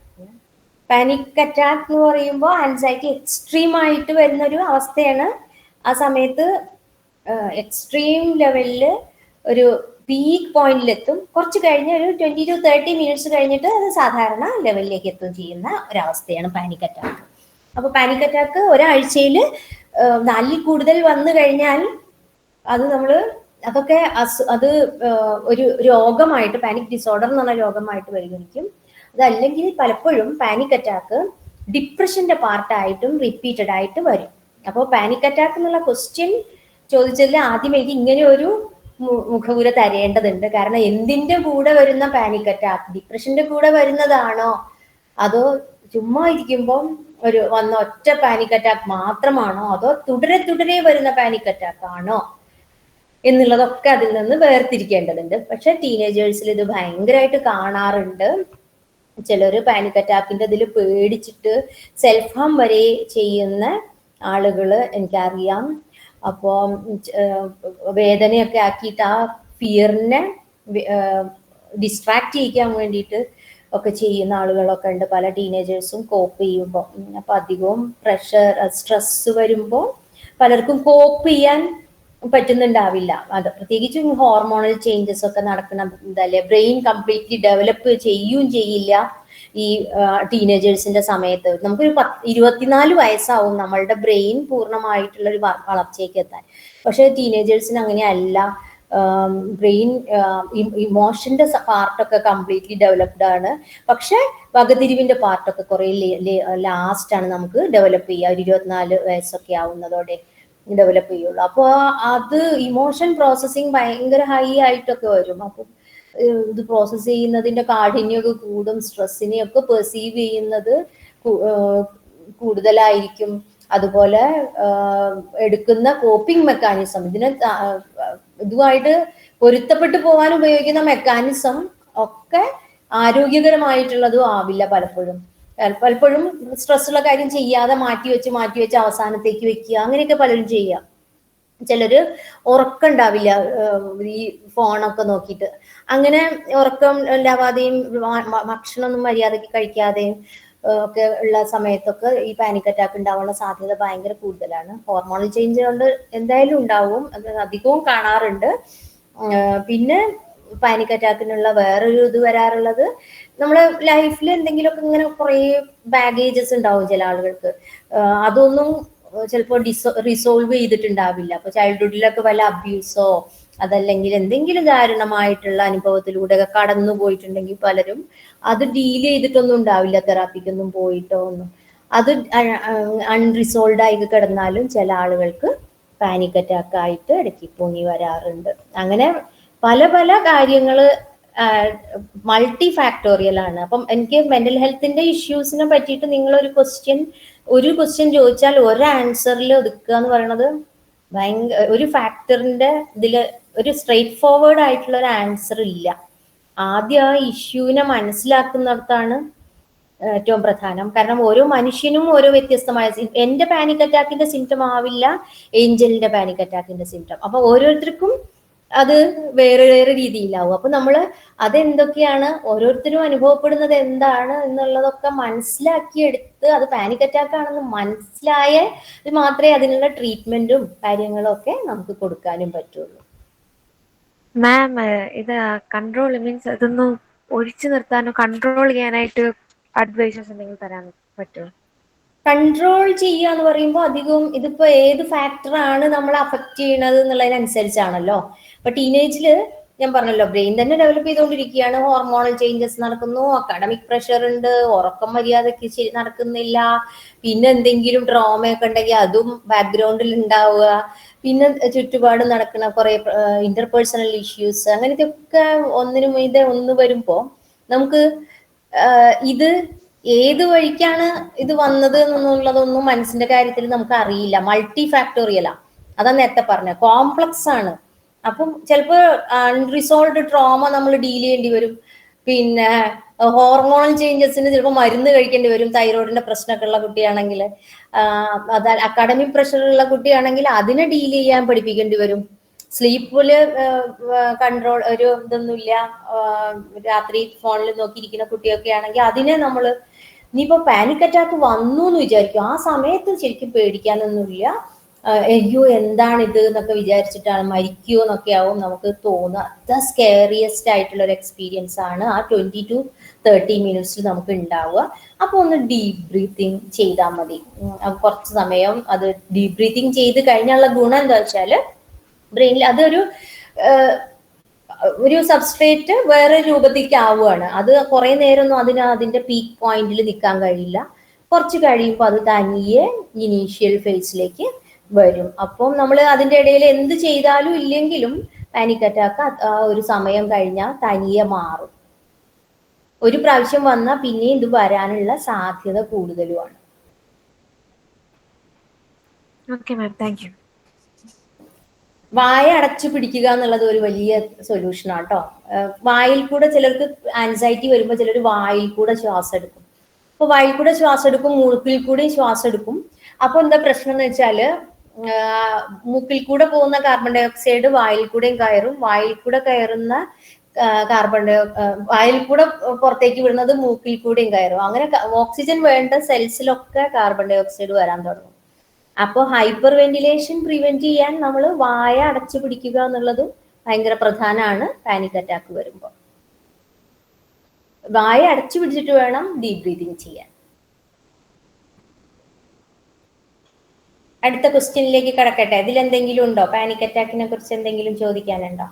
പാനിക് അറ്റാക്ക് എന്ന് പറയുമ്പോൾ ആൻസൈറ്റി എക്സ്ട്രീം ആയിട്ട് വരുന്ന ഒരു അവസ്ഥയാണ്. ആ സമയത്ത് എക്സ്ട്രീം ലെവലിൽ ഒരു പീക്ക് പോയിന്റിലെത്തും. കുറച്ച് കഴിഞ്ഞ് ഒരു 20 to 30 മിനിറ്റ്സ് കഴിഞ്ഞിട്ട് അത് സാധാരണ ലെവലിലേക്ക് എത്തുകയും ചെയ്യുന്ന ഒരവസ്ഥയാണ് പാനിക് അറ്റാക്ക്. അപ്പൊ പാനിക് അറ്റാക്ക് ഒരാഴ്ചയിൽ 4 കൂടുതൽ വന്നു കഴിഞ്ഞാൽ അത് ഒരു രോഗമായിട്ട്, പാനിക് ഡിസോർഡർ എന്ന് പറഞ്ഞ രോഗമായിട്ട് പരിഗണിക്കും. അതല്ലെങ്കിൽ പലപ്പോഴും പാനിക് അറ്റാക്ക് ഡിപ്രഷന്റെ പാർട്ടായിട്ടും റിപ്പീറ്റഡ് ആയിട്ട് വരും. അപ്പോൾ പാനിക് അറ്റാക്ക് എന്നുള്ള ക്വസ്റ്റ്യൻ ചോദിച്ചതിൽ ആദ്യം എനിക്ക് ഇങ്ങനെ ഒരു മുഖവുര തരേണ്ടതുണ്ട്. കാരണം എന്തിന്റെ കൂടെ വരുന്ന പാനിക് അറ്റാക്ക്, ഡിപ്രഷന്റെ കൂടെ വരുന്നതാണോ അതോ ചുമ്മാ ഇരിക്കുമ്പോൾ വന്ന ഒറ്റ പാനിക് അറ്റാക്ക് മാത്രമാണോ അതോ തുടരെ വരുന്ന പാനിക് അറ്റാക്ക് ആണോ? എന്നുള്ളതൊക്കെ അതിൽ നിന്ന് വേർതിരിക്കേണ്ടതുണ്ട്. പക്ഷെ ടീനേജേഴ്സിൽ ഇത് ഭയങ്കരമായിട്ട് കാണാറുണ്ട്. ചിലർ പാനിക് അറ്റാക്കിന്റെ ഇതിൽ പേടിച്ചിട്ട് സെൽഫ് ഹാം വരെ ചെയ്യുന്ന ആളുകൾ എനിക്കറിയാം. അപ്പോൾ വേദനയൊക്കെ ആക്കിയിട്ട് ആ ഫിയറിനെ ഡിസ്ട്രാക്ട് ചെയ്യിക്കാൻ വേണ്ടിയിട്ട് ഒക്കെ ചെയ്യുന്ന ആളുകളൊക്കെ ഉണ്ട് പല ടീനേജേഴ്സും കോപ്പ് ചെയ്യുമ്പോൾ. അപ്പൊ അധികവും പ്രഷർ സ്ട്രെസ് വരുമ്പോൾ പലർക്കും കോപ്പ് ചെയ്യാൻ പറ്റുന്നുണ്ടാവില്ല. അത് പ്രത്യേകിച്ചും ഹോർമോണൽ ചേഞ്ചസ് ഒക്കെ നടക്കണം ഇതല്ലേ, ബ്രെയിൻ കംപ്ലീറ്റ്ലി ഡെവലപ്പ് ചെയ്യുകയും ചെയ്യില്ല ഈ ടീനേജേഴ്സിന്റെ സമയത്ത്. നമുക്കൊരു 24 വയസ്സാവും നമ്മളുടെ ബ്രെയിൻ പൂർണ്ണമായിട്ടുള്ള ഒരു വളർച്ചയ്ക്ക് എത്താൻ. പക്ഷെ ടീനേജേഴ്സിന് അങ്ങനെയല്ല. ബ്രെയിൻ ഇമോഷന്റെ പാർട്ടൊക്കെ കംപ്ലീറ്റ്ലി ഡെവലപ്ഡ് ആണ്. പക്ഷെ വകതിരിവിന്റെ പാർട്ടൊക്കെ കുറെ ലാസ്റ്റ് ആണ് നമുക്ക് ഡെവലപ്പ് ചെയ്യുക, ഒരു 24 വയസ്സൊക്കെ ആവുന്നതോടെ ഡെവലപ്പ് ചെയ്യുള്ളൂ. അപ്പോൾ അത് ഇമോഷൻ പ്രോസസ്സിങ് ഭയങ്കര ഹൈ ആയിട്ടൊക്കെ വരും. അപ്പൊ ഇത് പ്രോസസ്സ് ചെയ്യുന്നതിന്റെ കാഠിന്യമൊക്കെ കൂടും, സ്ട്രെസ്സിനെയൊക്കെ പെർസീവ് ചെയ്യുന്നത് കൂടുതലായിരിക്കും. അതുപോലെ എടുക്കുന്ന കോപ്പിംഗ് മെക്കാനിസം, ഇതുമായിട്ട് പൊരുത്തപ്പെട്ടു പോകാൻ ഉപയോഗിക്കുന്ന മെക്കാനിസം ഒക്കെ ആരോഗ്യകരമായിട്ടുള്ളതും ആവില്ല പലപ്പോഴും. പലപ്പോഴും സ്ട്രെസ്സുള്ള കാര്യം ചെയ്യാതെ മാറ്റി വെച്ച് അവസാനത്തേക്ക് വെക്കുക, അങ്ങനെയൊക്കെ പലരും ചെയ്യാം. ചിലര് ഉറക്കം ഉണ്ടാവില്ല ഈ ഫോണൊക്കെ നോക്കിയിട്ട്. അങ്ങനെ ഉറക്കം ഉണ്ടാവാതെയും ഭക്ഷണമൊന്നും മര്യാദയ്ക്ക് കഴിക്കാതെയും ഒക്കെ ഉള്ള സമയത്തൊക്കെ ഈ പാനിക് അറ്റാക്ക് ഉണ്ടാവാനുള്ള സാധ്യത ഭയങ്കര കൂടുതലാണ്. ഹോർമോണൽ ചേഞ്ച് കൊണ്ട് എന്തായാലും ഉണ്ടാവും, അത് അധികവും കാണാറുണ്ട്. പിന്നെ പാനിക് അറ്റാക്കിനുള്ള വേറൊരു ഇത് വരാറുള്ളത്, നമ്മുടെ ലൈഫിൽ എന്തെങ്കിലുമൊക്കെ ഇങ്ങനെ കുറേ ബാഗേജസ് ഉണ്ടാവും ചില ആളുകൾക്ക്. അതൊന്നും ചിലപ്പോൾ റിസോൾവ് ചെയ്തിട്ടുണ്ടാവില്ല. അപ്പൊ ചൈൽഡ്ഹുഡിലൊക്കെ വല്ല അബ്യൂസോ അതല്ലെങ്കിൽ എന്തെങ്കിലും ദാരുണമായിട്ടുള്ള അനുഭവത്തിലൂടെ ഒക്കെ കടന്നു പോയിട്ടുണ്ടെങ്കിൽ പലരും അത് ഡീൽ ചെയ്തിട്ടൊന്നും ഉണ്ടാവില്ല, തെറാപ്പിക്കൊന്നും പോയിട്ടോ ഒന്നും. അത് അൺറിസോൾവ് ആയി കിടന്നാലും ചില ആളുകൾക്ക് പാനിക് അറ്റാക്ക് ആയിട്ട് ഇടയ്ക്ക് പൊങ്ങി വരാറുണ്ട്. അങ്ങനെ പല പല കാര്യങ്ങള് മൾട്ടി ഫാക്ടോറിയൽ ആണ്. അപ്പം എനിക്ക് മെന്റൽ ഹെൽത്തിന്റെ ഇഷ്യൂസിനെ പറ്റിയിട്ട് നിങ്ങളൊരു ക്വസ്റ്റ്യൻ ചോദിച്ചാൽ ഒരു ആൻസറിൽ ഒതുക്കുക എന്ന് പറയുന്നത് ഭയങ്കര ഒരു ഫാക്ടറിന്റെ ഇതില് ഒരു സ്ട്രെയിറ്റ് ഫോർവേഡ് ആയിട്ടുള്ള ഒരു ആൻസർ ഇല്ല. ആദ്യം ആ ഇഷ്യൂവിനെ മനസ്സിലാക്കുന്നിടത്താണ് ഏറ്റവും പ്രധാനം. കാരണം ഓരോ മനുഷ്യനും ഓരോ വ്യത്യസ്തമായ, എന്റെ പാനിക് അറ്റാക്കിന്റെ സിംറ്റം ആവില്ല ഏഞ്ചലിന്റെ പാനിക് അറ്റാക്കിന്റെ സിംറ്റം. അപ്പൊ ഓരോരുത്തർക്കും അത് വേറെ വേറെ രീതിയിലാവും. അപ്പൊ നമ്മള് അതെന്തൊക്കെയാണ്, ഓരോരുത്തരും അനുഭവപ്പെടുന്നത് എന്താണ് എന്നുള്ളതൊക്കെ മനസ്സിലാക്കിയെടുത്ത് അത് പാനിക് അറ്റാക്ക് ആണെന്ന് മനസ്സിലായാൽ മാത്രമേ അതിനുള്ള ട്രീറ്റ്മെന്റും കാര്യങ്ങളും ഒക്കെ നമുക്ക് കൊടുക്കാനും പറ്റുള്ളൂ. മാം, ഇത് കൺട്രോൾ മീൻസ് ഇതൊന്ന് ഒഴിച്ചു നിർത്താനോ കൺട്രോൾ ചെയ്യാനായിട്ട് അഡ്വൈസസ് എന്തെങ്കിലും തരാൻ പറ്റുമോ? കൺട്രോൾ ചെയ്യുക എന്ന് പറയുമ്പോൾ അധികവും ഇതിപ്പോ ഏത് ഫാക്ടറാണ് നമ്മൾ അഫക്റ്റ് ചെയ്യണത് എന്നുള്ളതിനനുസരിച്ചാണല്ലോ. ഇപ്പൊ ടീനേജില് ഞാൻ പറഞ്ഞല്ലോ, ബ്രെയിൻ തന്നെ ഡെവലപ്പ് ചെയ്തുകൊണ്ടിരിക്കുകയാണ്, ഹോർമോണൽ ചേഞ്ചസ് നടക്കുന്നു, അക്കാഡമിക് പ്രഷർ ഉണ്ട്, ഉറക്കം മര്യാദയ്ക്ക് നടക്കുന്നില്ല, പിന്നെ എന്തെങ്കിലും ട്രോമയൊക്കെ ഉണ്ടെങ്കിൽ അതും ബാക്ക്ഗ്രൗണ്ടിൽ ഉണ്ടാവുക, പിന്നെ ചുറ്റുപാട് നടക്കുന്ന കുറെ ഇന്റർപേഴ്സണൽ ഇഷ്യൂസ്, അങ്ങനത്തെ ഒക്കെ ഒന്നിനും ഇത് ഒന്ന് വരുമ്പോ നമുക്ക് ഇത് ഏത് വഴിക്കാണ് ഇത് വന്നത് എന്നുള്ളതൊന്നും മനസ്സിന്റെ കാര്യത്തിൽ നമുക്ക് അറിയില്ല. മൾട്ടി ഫാക്ടോറിയലാ, അതാ നേരത്തെ പറഞ്ഞ കോംപ്ലക്സ് ആണ്. അപ്പം ചിലപ്പോ അൺറിസോൾവ്ഡ് ട്രോമ നമ്മൾ ഡീൽ ചെയ്യേണ്ടി വരും. പിന്നെ ഹോർമോണൽ ചേഞ്ചസിന് ചിലപ്പോൾ മരുന്ന് കഴിക്കേണ്ടി വരും. തൈറോയിഡിന്റെ പ്രശ്നമൊക്കെ ഉള്ള കുട്ടിയാണെങ്കിൽ, അത് അക്കാഡമിക് പ്രഷറുള്ള കുട്ടിയാണെങ്കിൽ അതിനെ ഡീൽ ചെയ്യാൻ പഠിപ്പിക്കേണ്ടി വരും. സ്ലീപ്പില് കൺട്രോൾ ഒരു ഇതൊന്നുമില്ല, രാത്രി ഫോണിൽ നോക്കിയിരിക്കുന്ന കുട്ടിയൊക്കെ ആണെങ്കിൽ അതിനെ നമ്മൾ, ഇനിയിപ്പോ പാനിക് അറ്റാക്ക് വന്നു എന്ന് വിചാരിക്കും, ആ സമയത്ത് ശരിക്കും പേടിക്കാനൊന്നുമില്ല. അയ്യോ എന്താണിത് എന്നൊക്കെ വിചാരിച്ചിട്ടാണ്, മരിക്കുമോ എന്നൊക്കെ ആവും നമുക്ക് തോന്നുക. ദ സ്കേറിയസ്റ്റ് ആയിട്ടുള്ള ഒരു എക്സ്പീരിയൻസ് ആണ് ആ 20 to 30 മിനിറ്റ്സിൽ നമുക്ക് ഉണ്ടാവുക. അപ്പൊ ഒന്ന് ഡീപ് ബ്രീത്തിങ് ചെയ്താൽ മതി. കുറച്ച് സമയം അത് ഡീപ് ബ്രീത്തിങ് ചെയ്ത് കഴിഞ്ഞുള്ള ഗുണം എന്താ വെച്ചാല്, ബ്രെയിനിൽ അതൊരു സബ്സ്ട്രേറ്റ് വേറെ രൂപത്തിലേക്ക് ആവുകയാണ്. അത് കുറെ നേരമൊന്നും അതിന്റെ പീക്ക് പോയിന്റിൽ നിൽക്കാൻ കഴിയില്ല. കുറച്ച് കഴിയുമ്പോൾ അത് തനിയെ ഇനീഷ്യൽ ഫേസിലേക്ക് വരും. അപ്പം നമ്മൾ അതിന്റെ ഇടയിൽ എന്ത് ചെയ്താലും ഇല്ലെങ്കിലും പാനിക് അറ്റാക്ക് ഒരു സമയം കഴിഞ്ഞാൽ തനിയെ മാറും. ഒരു പ്രാവശ്യം വന്നാൽ പിന്നെയും ഇത് വരാനുള്ള സാധ്യത കൂടുതലുമാണ്. Okay ma'am, thank you. വായ അടച്ചു പിടിക്കുക എന്നുള്ളത് ഒരു വലിയ സൊല്യൂഷനാണ് കേട്ടോ. വായിൽ കൂടെ ചിലർക്ക് ആൻസൈറ്റി വരുമ്പോൾ ചിലർ വായിൽ കൂടെ ശ്വാസം എടുക്കും. അപ്പൊ വായിൽ കൂടെ ശ്വാസം എടുക്കും, മൂക്കിൽ കൂടെ ശ്വാസം എടുക്കും. അപ്പൊ എന്താ പ്രശ്നം എന്ന് വെച്ചാല് മൂക്കിൽ കൂടെ പോകുന്ന കാർബൺ ഡൈ ഓക്സൈഡ് വായിൽ കൂടെയും കയറും, വായിൽ കൂടെ കയറുന്ന വായിൽ കൂടെ പുറത്തേക്ക് വിടുന്നത് മൂക്കിൽ കൂടെയും കയറും. അങ്ങനെ ഓക്സിജൻ വേണ്ട സെൽസിലൊക്കെ കാർബൺ ഡൈ ഓക്സൈഡ് വരാൻ തുടങ്ങും. അപ്പോൾ ഹൈപ്പർ വെന്റിലേഷൻ പ്രിവെന്റ് ചെയ്യാൻ നമ്മൾ വായ അടച്ചു പിടിക്കുക എന്നുള്ളതും ഭയങ്കര പ്രധാനമാണ് പാനിക് അറ്റാക്ക് വരുമ്പോൾ. വായ അടച്ചു പിടിച്ചിട്ട് വേണം ഡീപ് ബ്രീതിങ് ചെയ്യാൻ. അടുത്ത ക്വസ്റ്റ്യനിലേക്ക് കടക്കട്ടെ. ഇതിൽ എന്തെങ്കിലും ഉണ്ടോ? പാനിക് അറ്റാക്കിനെ കുറിച്ച് എന്തെങ്കിലും ചോദിക്കാനുണ്ടോ?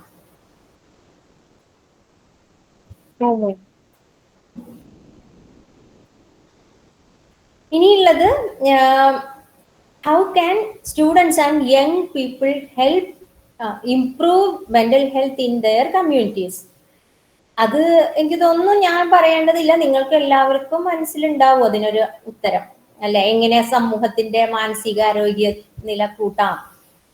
ഇനിയുള്ളത് how can students and young people help improve mental health in their communities? അത് എനിക്ക് തോന്നുന്നു ഞാൻ പറയേണ്ടതില്ല, നിങ്ങൾക്ക് എല്ലാവർക്കും മനസ്സിലുണ്ടാവും അതിനൊരു ഉത്തരം അല്ലെ, എങ്ങനെ സമൂഹത്തിന്റെ മാനസികാരോഗ്യ നില കൂട്ടാം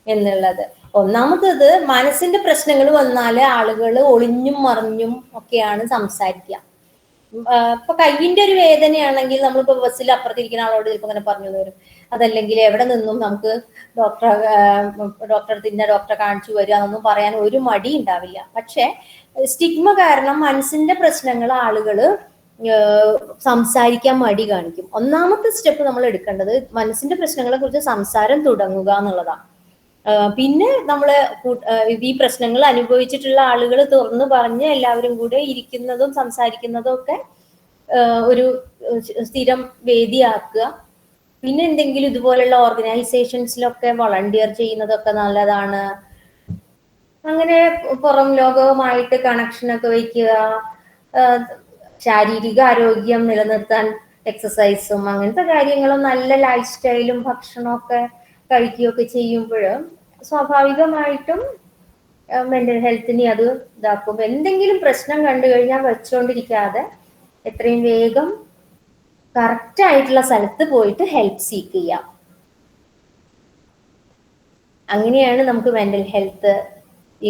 എന്നുള്ളത്. ഒന്നാമത്തത്, മനസ്സിന്റെ പ്രശ്നങ്ങൾ വന്നാൽ ആളുകൾ ഒളിഞ്ഞും മറിഞ്ഞും ഒക്കെയാണ് സംസാരിക്കുക. ഇപ്പൊ കയ്യിന്റെ ഒരു വേദനയാണെങ്കിൽ നമ്മളിപ്പോ ബസ്സിൽ അപ്പുറത്തിരിക്കുന്ന ആളോട് ചിലപ്പോൾ അങ്ങനെ പറഞ്ഞു തരും. അതല്ലെങ്കിൽ എവിടെ നിന്നും നമുക്ക് ഡോക്ടറെ കാണിച്ചു വരിക എന്നൊന്നും പറയാൻ ഒരു മടി ഉണ്ടാവില്ല. പക്ഷെ സ്റ്റിഗ്മ കാരണം മനസ്സിന്റെ പ്രശ്നങ്ങൾ ആളുകള് സംസാരിക്കാൻ മടി കാണിക്കും. ഒന്നാമത്തെ സ്റ്റെപ്പ് നമ്മൾ എടുക്കേണ്ടത് മനസ്സിന്റെ പ്രശ്നങ്ങളെ കുറിച്ച് സംസാരം തുടങ്ങുക എന്നുള്ളതാണ്. പിന്നെ നമ്മള് ഈ പ്രശ്നങ്ങൾ അനുഭവിച്ചിട്ടുള്ള ആളുകൾ തുറന്നു പറഞ്ഞ് എല്ലാവരും കൂടെ ഇരിക്കുന്നതും സംസാരിക്കുന്നതും ഒക്കെ ഒരു സ്ഥിരം വേദിയാക്കുക. പിന്നെ എന്തെങ്കിലും ഇതുപോലുള്ള ഓർഗനൈസേഷൻസിലൊക്കെ വളണ്ടിയർ ചെയ്യുന്നതൊക്കെ നല്ലതാണ്. അങ്ങനെ പുറം ലോകവുമായിട്ട് കണക്ഷനൊക്കെ വയ്ക്കുക. ശാരീരിക ആരോഗ്യം നിലനിർത്താൻ എക്സസൈസും അങ്ങനത്തെ കാര്യങ്ങളും നല്ല ലൈഫ് സ്റ്റൈലും ഭക്ഷണമൊക്കെ കഴിക്കുകയൊക്കെ ചെയ്യുമ്പോൾ സ്വാഭാവികമായിട്ടും മെന്റൽ ഹെൽത്തിനെ അത് ഇതാക്കും. എന്തെങ്കിലും പ്രശ്നം കണ്ടു കഴിഞ്ഞാൽ വെച്ചുകൊണ്ടിരിക്കാതെ എത്രയും വേഗം കറക്റ്റ് ആയിട്ടുള്ള സ്ഥലത്ത് പോയിട്ട് ഹെൽപ്പ് സീക്ക് ചെയ്യാം. അങ്ങനെയാണ് നമുക്ക് മെന്റൽ ഹെൽത്ത്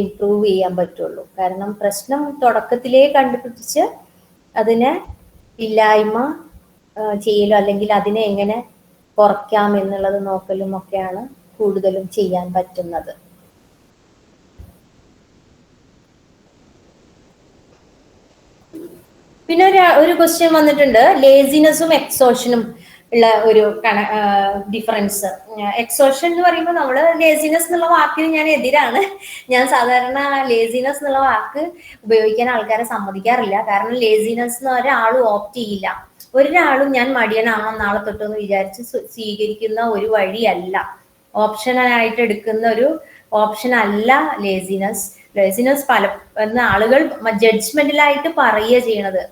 ഇംപ്രൂവ് ചെയ്യാൻ പറ്റുള്ളൂ. കാരണം പ്രശ്നം തുടക്കത്തിലേ കണ്ടുപിടിച്ച് അതിനെ ഇല്ലായ്മ ചെയ്യലോ അല്ലെങ്കിൽ അതിനെ എങ്ങനെ കുറയ്ക്കാം എന്നുള്ളത് നോക്കലും ഒക്കെയാണ് കൂടുതലും ചെയ്യാൻ പറ്റുന്നത്. പിന്നെ ഒരു ക്വസ്റ്റ്യൻ വന്നിട്ടുണ്ട്, ലേസിനെസ്സും എക്സോഷനും ഉള്ള ഒരു ഡിഫറൻസ്. എക്സോഷൻ എന്ന് പറയുമ്പോൾ നമ്മള് ലേസിനെസ് എന്നുള്ള വാക്കിന് ഞാൻ എതിരാണ്. ഞാൻ സാധാരണ ലേസിനെസ് എന്നുള്ള വാക്ക് ഉപയോഗിക്കാൻ ആൾക്കാരെ സമ്മതിക്കാറില്ല. കാരണം ലേസിനെസ് എന്ന് ഒരാളും ഓപ്റ്റ് ചെയ്യില്ല. ഒരാളും ഞാൻ മടിയനാണോ നാളെ തൊട്ടെന്ന് വിചാരിച്ച് സ്വീകരിക്കുന്ന ഒരു വഴിയല്ല, ഓപ്ഷനായിട്ട് എടുക്കുന്ന ഒരു ഓപ്ഷൻ അല്ല ലേസിനെസ്. ലേസിനെസ് എന്ന ആളുകൾ ജഡ്ജ്മെന്റലായിട്ട് പറയുക ചെയ്യണത്.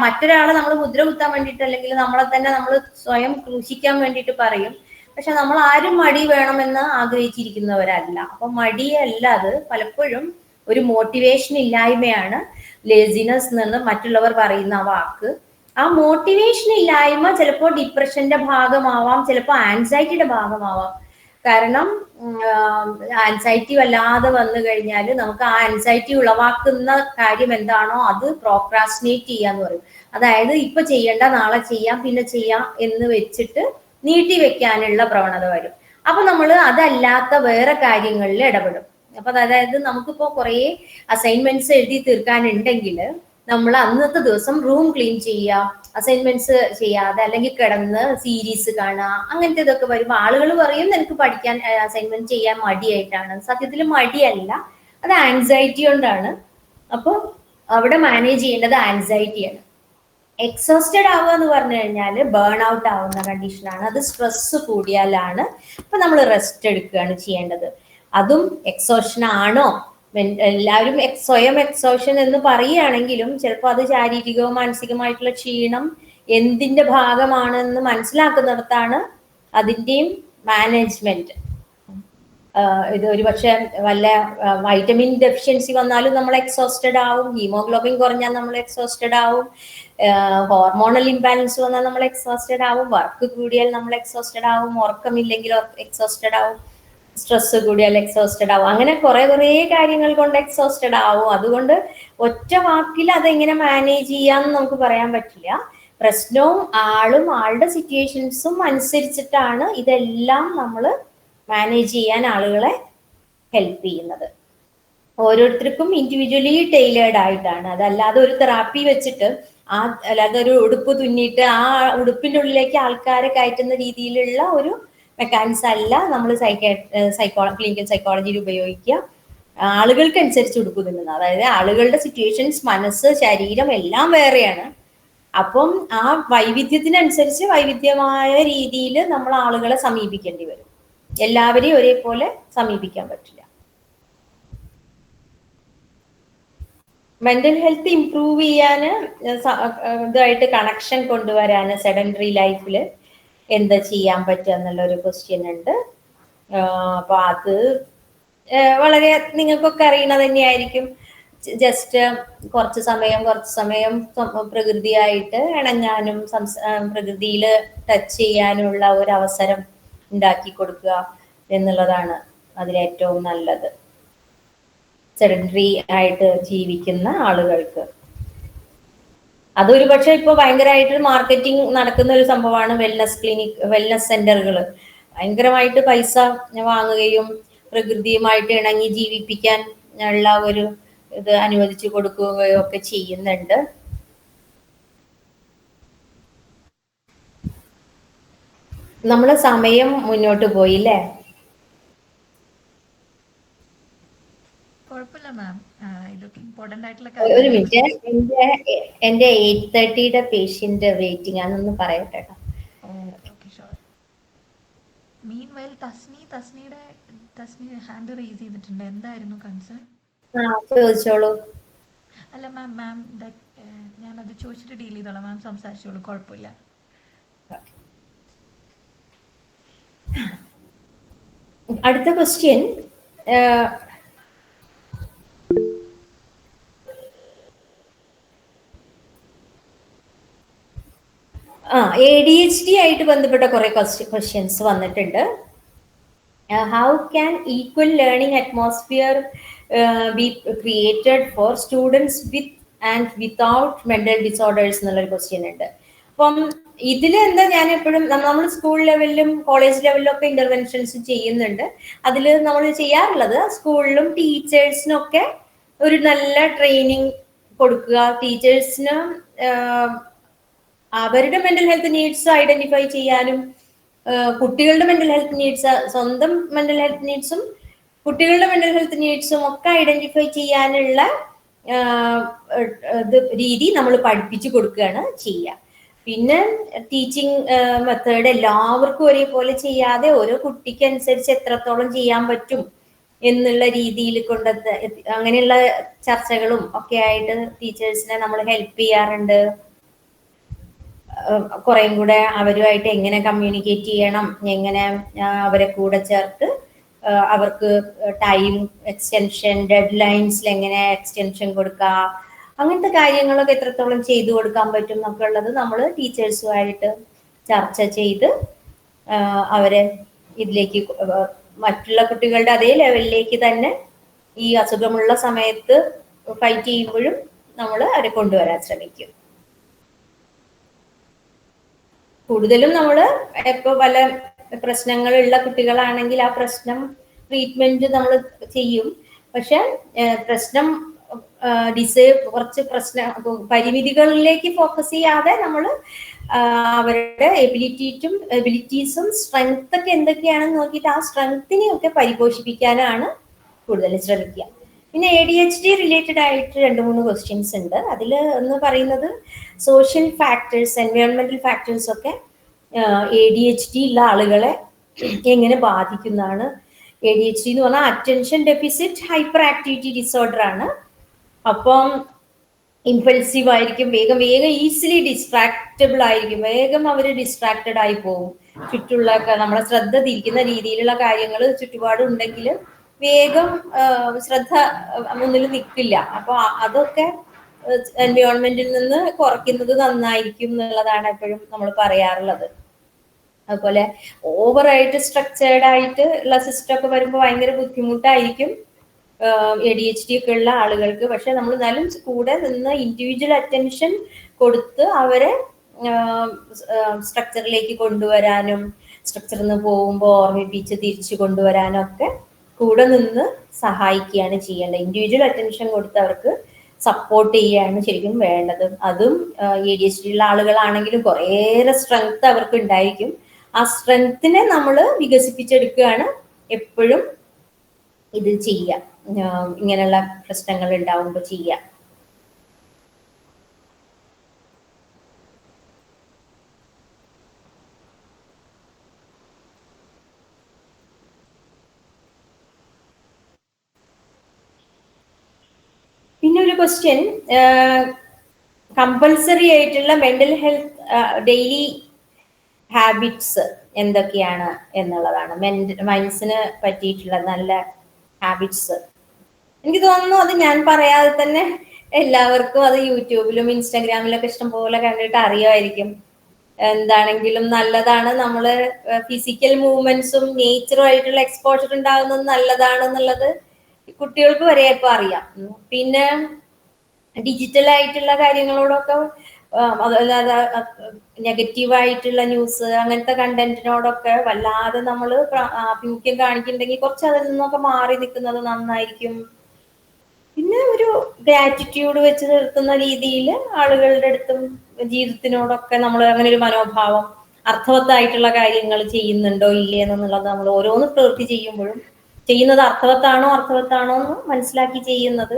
മറ്റൊരാളെ നമ്മൾ മുദ്ര കുത്താൻ വേണ്ടിയിട്ട് അല്ലെങ്കിൽ നമ്മളെ തന്നെ നമ്മൾ സ്വയം ക്രൂശിക്കാൻ വേണ്ടിയിട്ട് പറയും. പക്ഷെ നമ്മൾ ആരും മടി വേണമെന്ന് ആഗ്രഹിച്ചിരിക്കുന്നവരല്ല. അപ്പൊ മടിയല്ല, അത് പലപ്പോഴും ഒരു മോട്ടിവേഷൻ ഇല്ലായ്മയാണ് ലേസിനെസ് എന്ന് മറ്റുള്ളവർ പറയുന്ന വാക്ക്. ആ മോട്ടിവേഷൻ ഇല്ലായ്മ ചിലപ്പോൾ ഡിപ്രഷന്റെ ഭാഗമാവാം, ചിലപ്പോൾ ആൻസൈറ്റിയുടെ ഭാഗമാവാം. കാരണം ആൻസൈറ്റി വല്ലാതെ വന്നു കഴിഞ്ഞാൽ നമുക്ക് ആ ആൻസൈറ്റി ഉളവാക്കുന്ന കാര്യം എന്താണോ അത് പ്രോക്രാസ്റ്റിനേറ്റ് ചെയ്യാന്ന് പറയും. അതായത് ഇപ്പൊ ചെയ്യണ്ട, നാളെ ചെയ്യാം, പിന്നെ ചെയ്യാം എന്ന് വെച്ചിട്ട് നീട്ടി വെക്കാനുള്ള പ്രവണത വരും. അപ്പൊ നമ്മൾ അതല്ലാത്ത വേറെ കാര്യങ്ങളിൽ ഇടപെടും. അപ്പൊ അതായത് നമുക്കിപ്പോ കുറെ അസൈൻമെന്റ്സ് എഴുതി തീർക്കാനുണ്ടെങ്കിൽ നമ്മൾ അന്നത്തെ ദിവസം റൂം ക്ലീൻ ചെയ്യുക, അസൈൻമെന്റ്സ് ചെയ്യാതെ അല്ലെങ്കിൽ കിടന്ന് സീരീസ് കാണുക, അങ്ങനത്തെ ഇതൊക്കെ വരുമ്പോൾ ആളുകൾ പറയും നിനക്ക് പഠിക്കാൻ അസൈൻമെന്റ് ചെയ്യാൻ മടിയായിട്ടാണ്. സത്യത്തിൽ മടിയല്ല, അത് ആൻസൈറ്റി കൊണ്ടാണ്. അപ്പോൾ അവിടെ മാനേജ് ചെയ്യേണ്ടത് ആൻസൈറ്റിയാണ്. എക്സോസ്റ്റഡ് ആവുക എന്ന് പറഞ്ഞു കഴിഞ്ഞാൽ ബേൺ ഔട്ട് ആവുന്ന കണ്ടീഷനാണ്. അത് സ്ട്രെസ് കൂടിയാലാണ്. അപ്പൊ നമ്മൾ റെസ്റ്റ് എടുക്കുകയാണ് ചെയ്യേണ്ടത്. അതും എക്സോഷൻ ആണോ? എല്ലാവരും സ്വയം എക്സോഷൻ എന്ന് പറയുകയാണെങ്കിലും ചിലപ്പോൾ അത് ശാരീരികവും മാനസികമായിട്ടുള്ള ക്ഷീണം എന്തിന്റെ ഭാഗമാണെന്ന് മനസ്സിലാക്കുന്നിടത്താണ് അതിൻ്റെയും മാനേജ്മെന്റ്. ഇത് ഒരു പക്ഷെ വല്ല വൈറ്റമിൻ ഡെഫിഷ്യൻസി വന്നാലും നമ്മൾ എക്സോസ്റ്റഡ് ആവും, ഹീമോഗ്ലോബിൻ കുറഞ്ഞാൽ നമ്മൾ എക്സോസ്റ്റഡ് ആവും, ഹോർമോണൽ ഇംബാലൻസ് വന്നാൽ നമ്മൾ എക്സോസ്റ്റഡ് ആവും, വർക്ക് കൂടിയാൽ നമ്മൾ എക്സോസ്റ്റഡ് ആവും, ഉറക്കമില്ലെങ്കിൽ എക്സോസ്റ്റഡ് ആവും. സ്ട്രെസ് കൂടിയാൽ എക്സോസ്റ്റഡ് ആവും. അങ്ങനെ കുറെ കാര്യങ്ങൾ കൊണ്ട് എക്സോസ്റ്റഡ് ആവും. അതുകൊണ്ട് ഒറ്റ വാക്കിൽ അതെങ്ങനെ മാനേജ് ചെയ്യാന്ന് നമുക്ക് പറയാൻ പറ്റില്ല. പ്രശ്നവും ആളുടെ സിറ്റുവേഷൻസും അനുസരിച്ചിട്ടാണ് ഇതെല്ലാം നമ്മൾ മാനേജ് ചെയ്യാൻ ആളുകളെ ഹെൽപ്പ് ചെയ്യുന്നത്. ഓരോരുത്തർക്കും ഇൻഡിവിജ്വലി ടൈലേർഡ് ആയിട്ടാണ്. അതല്ലാതെ ഒരു തെറാപ്പി വെച്ചിട്ട് അല്ലാതെ ഒരു ഉടുപ്പ് തുന്നിയിട്ട് ആ ഉടുപ്പിന്റെ ഉള്ളിലേക്ക് ആൾക്കാരെ കയറ്റുന്ന രീതിയിലുള്ള ഒരു മെക്കാനിസം അല്ല നമ്മൾ ക്ലിനിക്കൽ സൈക്കോളജിയിൽ ഉപയോഗിക്കുക. ആളുകൾക്കനുസരിച്ച് ഉടുപ്പ് തുന്നുന്നത്, അതായത് ആളുകളുടെ സിറ്റുവേഷൻസ്, മനസ്സ്, ശരീരം എല്ലാം വേറെയാണ്. അപ്പം ആ വൈവിധ്യത്തിനനുസരിച്ച് വൈവിധ്യമായ രീതിയിൽ നമ്മൾ ആളുകളെ സമീപിക്കേണ്ടി വരും. എല്ലാവരെയും ഒരേപോലെ സമീപിക്കാൻ പറ്റില്ല. മെന്റൽ ഹെൽത്ത് ഇംപ്രൂവ് ചെയ്യാന് ഇതായിട്ട് കണക്ഷൻ കൊണ്ടുവരാന് സെഡൻഡറി ലൈഫിൽ എന്താ ചെയ്യാൻ പറ്റുക എന്നുള്ള ഒരു ക്വസ്റ്റ്യൻ ഉണ്ട്. അപ്പൊ അത് വളരെ നിങ്ങൾക്കൊക്കെ അറിയണത് തന്നെയായിരിക്കും. ജസ്റ്റ് കുറച്ച് സമയം പ്രകൃതിയായിട്ട് ഇണങ്ങാനും പ്രകൃതിയിൽ ടച്ച് ചെയ്യാനുള്ള ഒരു അവസരം ഉണ്ടാക്കി കൊടുക്കുക എന്നുള്ളതാണ് അതിലേറ്റവും നല്ലത് സെഡൻഡറി ആയിട്ട് ജീവിക്കുന്ന ആളുകൾക്ക്. അതൊരു പക്ഷെ ഇപ്പൊ ഭയങ്കരമായിട്ട് മാർക്കറ്റിംഗ് നടക്കുന്ന ഒരു സംഭവമാണ് വെൽനസ് സെന്ററുകൾ. ഭയങ്കരമായിട്ട് പൈസ വാങ്ങുകയും പ്രകൃതിയുമായിട്ട് ഇണങ്ങി ജീവിപ്പിക്കാൻ ഉള്ള ഒരു ഇത് അനുവദിച്ചു കൊടുക്കുകയോ ഒക്കെ ചെയ്യുന്നുണ്ട്. നമ്മളെ സമയം മുന്നോട്ട് പോയില്ലേ? കുഴപ്പമില്ല മാം, ഇതൊക്കെ ഇമ്പോർട്ടന്റ് ആയിട്ടുള്ള ഒരു മിനിറ്റ്, എന്റെ 8:30 പേഷ്യന്റ് വെയിറ്റിംഗ് ആണെന്ന് പറയട്ടെ. മീൻവൈൽ തസ്നി ഹാൻഡ് റേസ് ചെയ്തിട്ടുണ്ട്. എന്തായിരുന്നു കൺസേൺ? ചോദിച്ചോളൂ. അല്ല മാം ഞാൻ അത് ചോദിച്ചിട്ട് ഡീൽ ചെയ്തോളാം. മാം സംസാരിച്ചോളൂ, കുഴപ്പമില്ല. അടുത്ത ക്വസ്റ്റ്യൻ, ADHD ആയിട്ട് ബന്ധപ്പെട്ട കുറെ ക്വസ്റ്റ്യൻസ് വന്നിട്ടുണ്ട്. How can equal learning atmosphere be created for students with and without mental disorders എന്നുള്ളൊരു ക്വസ്റ്റ്യൻ ഉണ്ട്. അപ്പം ഇതിൽ എന്താ, ഞാൻ എപ്പോഴും നമ്മൾ സ്കൂൾ ലെവലിലും കോളേജ് ലെവലിലും ഒക്കെ ഇന്റർവെൻഷൻസ് ചെയ്യുന്നുണ്ട്. അതിൽ നമ്മൾ ചെയ്യാറുള്ളത് സ്കൂളിലും ടീച്ചേഴ്സിനൊക്കെ ഒരു നല്ല ട്രെയിനിങ് കൊടുക്കുക. ടീച്ചേഴ്സിന് അവരുടെ മെന്റൽ ഹെൽത്ത് നീഡ്സ് ഐഡന്റിഫൈ ചെയ്യാനും കുട്ടികളുടെ മെന്റൽ ഹെൽത്ത് നീഡ്സ്, സ്വന്തം മെന്റൽ ഹെൽത്ത് നീഡ്സും കുട്ടികളുടെ മെന്റൽ ഹെൽത്ത് നീഡ്സും ഒക്കെ ഐഡന്റിഫൈ ചെയ്യാനുള്ള രീതി നമ്മൾ പഠിപ്പിച്ചു കൊടുക്കുകയാണ് ചെയ്യുക. പിന്നെ ടീച്ചിങ് മെത്തേഡ് എല്ലാവർക്കും ഒരേപോലെ ചെയ്യാതെ ഓരോ കുട്ടിക്ക് അനുസരിച്ച് എത്രത്തോളം ചെയ്യാൻ പറ്റും എന്നുള്ള രീതിയിൽ അങ്ങനെയുള്ള ചർച്ചകളും ഒക്കെ ആയിട്ട് ടീച്ചേഴ്സിനെ നമ്മൾ ഹെൽപ്പ് ചെയ്യാറുണ്ട്. കുറേയും കൂടെ അവരുമായിട്ട് എങ്ങനെ കമ്മ്യൂണിക്കേറ്റ് ചെയ്യണം, എങ്ങനെ അവരെ കൂടെ ചേർത്ത് അവർക്ക് ടൈം എക്സ്റ്റൻഷൻ, ഡെഡ് ലൈൻസിൽ എങ്ങനെ എക്സ്റ്റൻഷൻ കൊടുക്കുക, അങ്ങനത്തെ കാര്യങ്ങളൊക്കെ എത്രത്തോളം ചെയ്തു കൊടുക്കാൻ പറ്റും എന്നൊക്കെ ഉള്ളത് നമ്മൾ ടീച്ചേഴ്സുമായിട്ട് ചർച്ച ചെയ്ത് അവരെ ഇതിലേക്ക് മറ്റുള്ള കുട്ടികളുടെ അതേ ലെവലിലേക്ക് തന്നെ ഈ അസുഖമുള്ള സമയത്ത് ഫൈറ്റ് ചെയ്യുമ്പോഴും നമ്മൾ അവരെ കൊണ്ടുവരാൻ ശ്രമിക്കും. കൂടുതലും നമ്മൾ ഇപ്പോൾ പല പ്രശ്നങ്ങളുള്ള കുട്ടികളാണെങ്കിൽ ആ പ്രശ്നം ട്രീറ്റ്മെന്റ് നമ്മൾ ചെയ്യും. പക്ഷെ പ്രശ്നം കുറച്ച് പരിമിതികളിലേക്ക് ഫോക്കസ് ചെയ്യാതെ നമ്മൾ അവരുടെ എബിലിറ്റീസും സ്ട്രെങ്ത് ഒക്കെ എന്തൊക്കെയാണെന്ന് നോക്കിയിട്ട് ആ സ്ട്രെങ്ത്തിനെയൊക്കെ പരിപോഷിപ്പിക്കാനാണ് കൂടുതൽ ശ്രമിക്കുക. പിന്നെ ADHD റിലേറ്റഡ് ആയിട്ട് 2-3 ക്വസ്റ്റ്യൻസ് ഉണ്ട്. അതിൽ ഒന്ന് പറയുന്നത് സോഷ്യൽ ഫാക്ടേഴ്സ്, എൻവയോൺമെന്റൽ ഫാക്ടേഴ്സ് ഒക്കെ ADHD ഉള്ള ആളുകളെ എങ്ങനെ ബാധിക്കുന്നതാണ്. ADHD എന്ന് പറഞ്ഞാൽ attention deficit hyper activity disorder ആണ്. അപ്പം ഇമ്പൾസീവ് ആയിരിക്കും, വേഗം ഈസിലി ഡിസ്ട്രാക്റ്റബിൾ ആയിരിക്കും, വേഗം അവർ ഡിസ്ട്രാക്റ്റഡ് ആയി പോകും. ചുറ്റുള്ള നമ്മളെ ശ്രദ്ധ തിരിക്കുന്ന രീതിയിലുള്ള കാര്യങ്ങൾ ചുറ്റുപാടുണ്ടെങ്കിൽ വേഗം ശ്രദ്ധ മുന്നിൽ നിൽക്കില്ല. അപ്പൊ അതൊക്കെ എൻവയോൺമെന്റിൽ നിന്ന് കുറയ്ക്കുന്നത് നന്നായിരിക്കും എന്നുള്ളതാണ് എപ്പോഴും നമ്മൾ പറയാറുള്ളത്. അതുപോലെ ഓവറായിട്ട് സ്ട്രക്ചേർഡ് ആയിട്ട് ഉള്ള സിസ്റ്റം ഒക്കെ വരുമ്പോൾ ഭയങ്കര ബുദ്ധിമുട്ടായിരിക്കും ADHD ഒക്കെ ഉള്ള ആളുകൾക്ക്. പക്ഷെ നമ്മൾ എന്നാലും കൂടെ നിന്ന് ഇൻഡിവിജ്വൽ അറ്റൻഷൻ കൊടുത്ത് അവരെ സ്ട്രക്ചറിലേക്ക് കൊണ്ടുവരാനും സ്ട്രക്ചറിൽ നിന്ന് പോകുമ്പോൾ ഓർമ്മിപ്പിച്ച് തിരിച്ചു കൊണ്ടുവരാനും ഒക്കെ കൂടെ നിന്ന് സഹായിക്കുകയാണ് ചെയ്യേണ്ടത്. ഇൻഡിവിജ്വൽ അറ്റൻഷൻ കൊടുത്ത് അവർക്ക് സപ്പോർട്ട് ചെയ്യുകയാണ് ശരിക്കും വേണ്ടത്. അതും ADHD ഉള്ള ആളുകളാണെങ്കിലും കുറേയേറെ സ്ട്രെങ്ത് അവർക്ക് ഉണ്ടായിരിക്കും. ആ സ്ട്രെങ്ത്തിനെ നമ്മൾ വികസിപ്പിച്ചെടുക്കുകയാണ് എപ്പോഴും ഇത് ചെയ്യുക, ഇങ്ങനെയുള്ള പ്രശ്നങ്ങൾ ഉണ്ടാവുമ്പോൾ ചെയ്യുക. പിന്നെ ഒരു ക്വസ്റ്റ്യൻ, കമ്പൽസറി ആയിട്ടുള്ള മെന്റൽ ഹെൽത്ത് ഡെയിലി ഹാബിറ്റ്സ് എന്തൊക്കെയാണ് എന്നുള്ളതാണ്. മൈൻഡ്സിന് പറ്റിയിട്ടുള്ള നല്ല ഹാബിറ്റ്സ്. എനിക്ക് തോന്നുന്നു അത് ഞാൻ പറയാതെ തന്നെ എല്ലാവർക്കും അത് യൂട്യൂബിലും ഇൻസ്റ്റാഗ്രാമിലൊക്കെ ഇഷ്ടംപോലെ കണ്ടിട്ട് അറിയുമായിരിക്കും. എന്താണെങ്കിലും നല്ലതാണ്, നമ്മള് ഫിസിക്കൽ മൂവ്മെന്റ്സും നേച്ചറും ആയിട്ടുള്ള എക്സ്പോഷർ ഉണ്ടാകുന്നത് നല്ലതാണെന്നുള്ളത് കുട്ടികൾക്ക് വരെ ഇപ്പൊ അറിയാം. പിന്നെ ഡിജിറ്റൽ ആയിട്ടുള്ള കാര്യങ്ങളോടൊക്കെ അതല്ലാതെ നെഗറ്റീവായിട്ടുള്ള ന്യൂസ് അങ്ങനത്തെ കണ്ടന്റിനോടൊക്കെ വല്ലാതെ നമ്മൾ ആഭിമുഖ്യം കാണിക്കുന്നുണ്ടെങ്കിൽ കുറച്ച് അതിൽ നിന്നൊക്കെ മാറി നിൽക്കുന്നത് നന്നായിരിക്കും. പിന്നെ ഒരു ഗ്രാറ്റിറ്റ്യൂഡ് വെച്ച് നിർത്തുന്ന രീതിയിൽ ആളുകളുടെ അടുത്തും ജീവിതത്തിനോടൊക്കെ നമ്മൾ അങ്ങനെ ഒരു മനോഭാവം, അർത്ഥവത്തായിട്ടുള്ള കാര്യങ്ങൾ ചെയ്യുന്നുണ്ടോ ഇല്ലേ എന്നുള്ളത് നമ്മൾ ഓരോന്ന് പ്രവൃത്തി ചെയ്യുമ്പോഴും ചെയ്യുന്നത് അർത്ഥവത്താണോ എന്ന് മനസ്സിലാക്കി ചെയ്യുന്നത്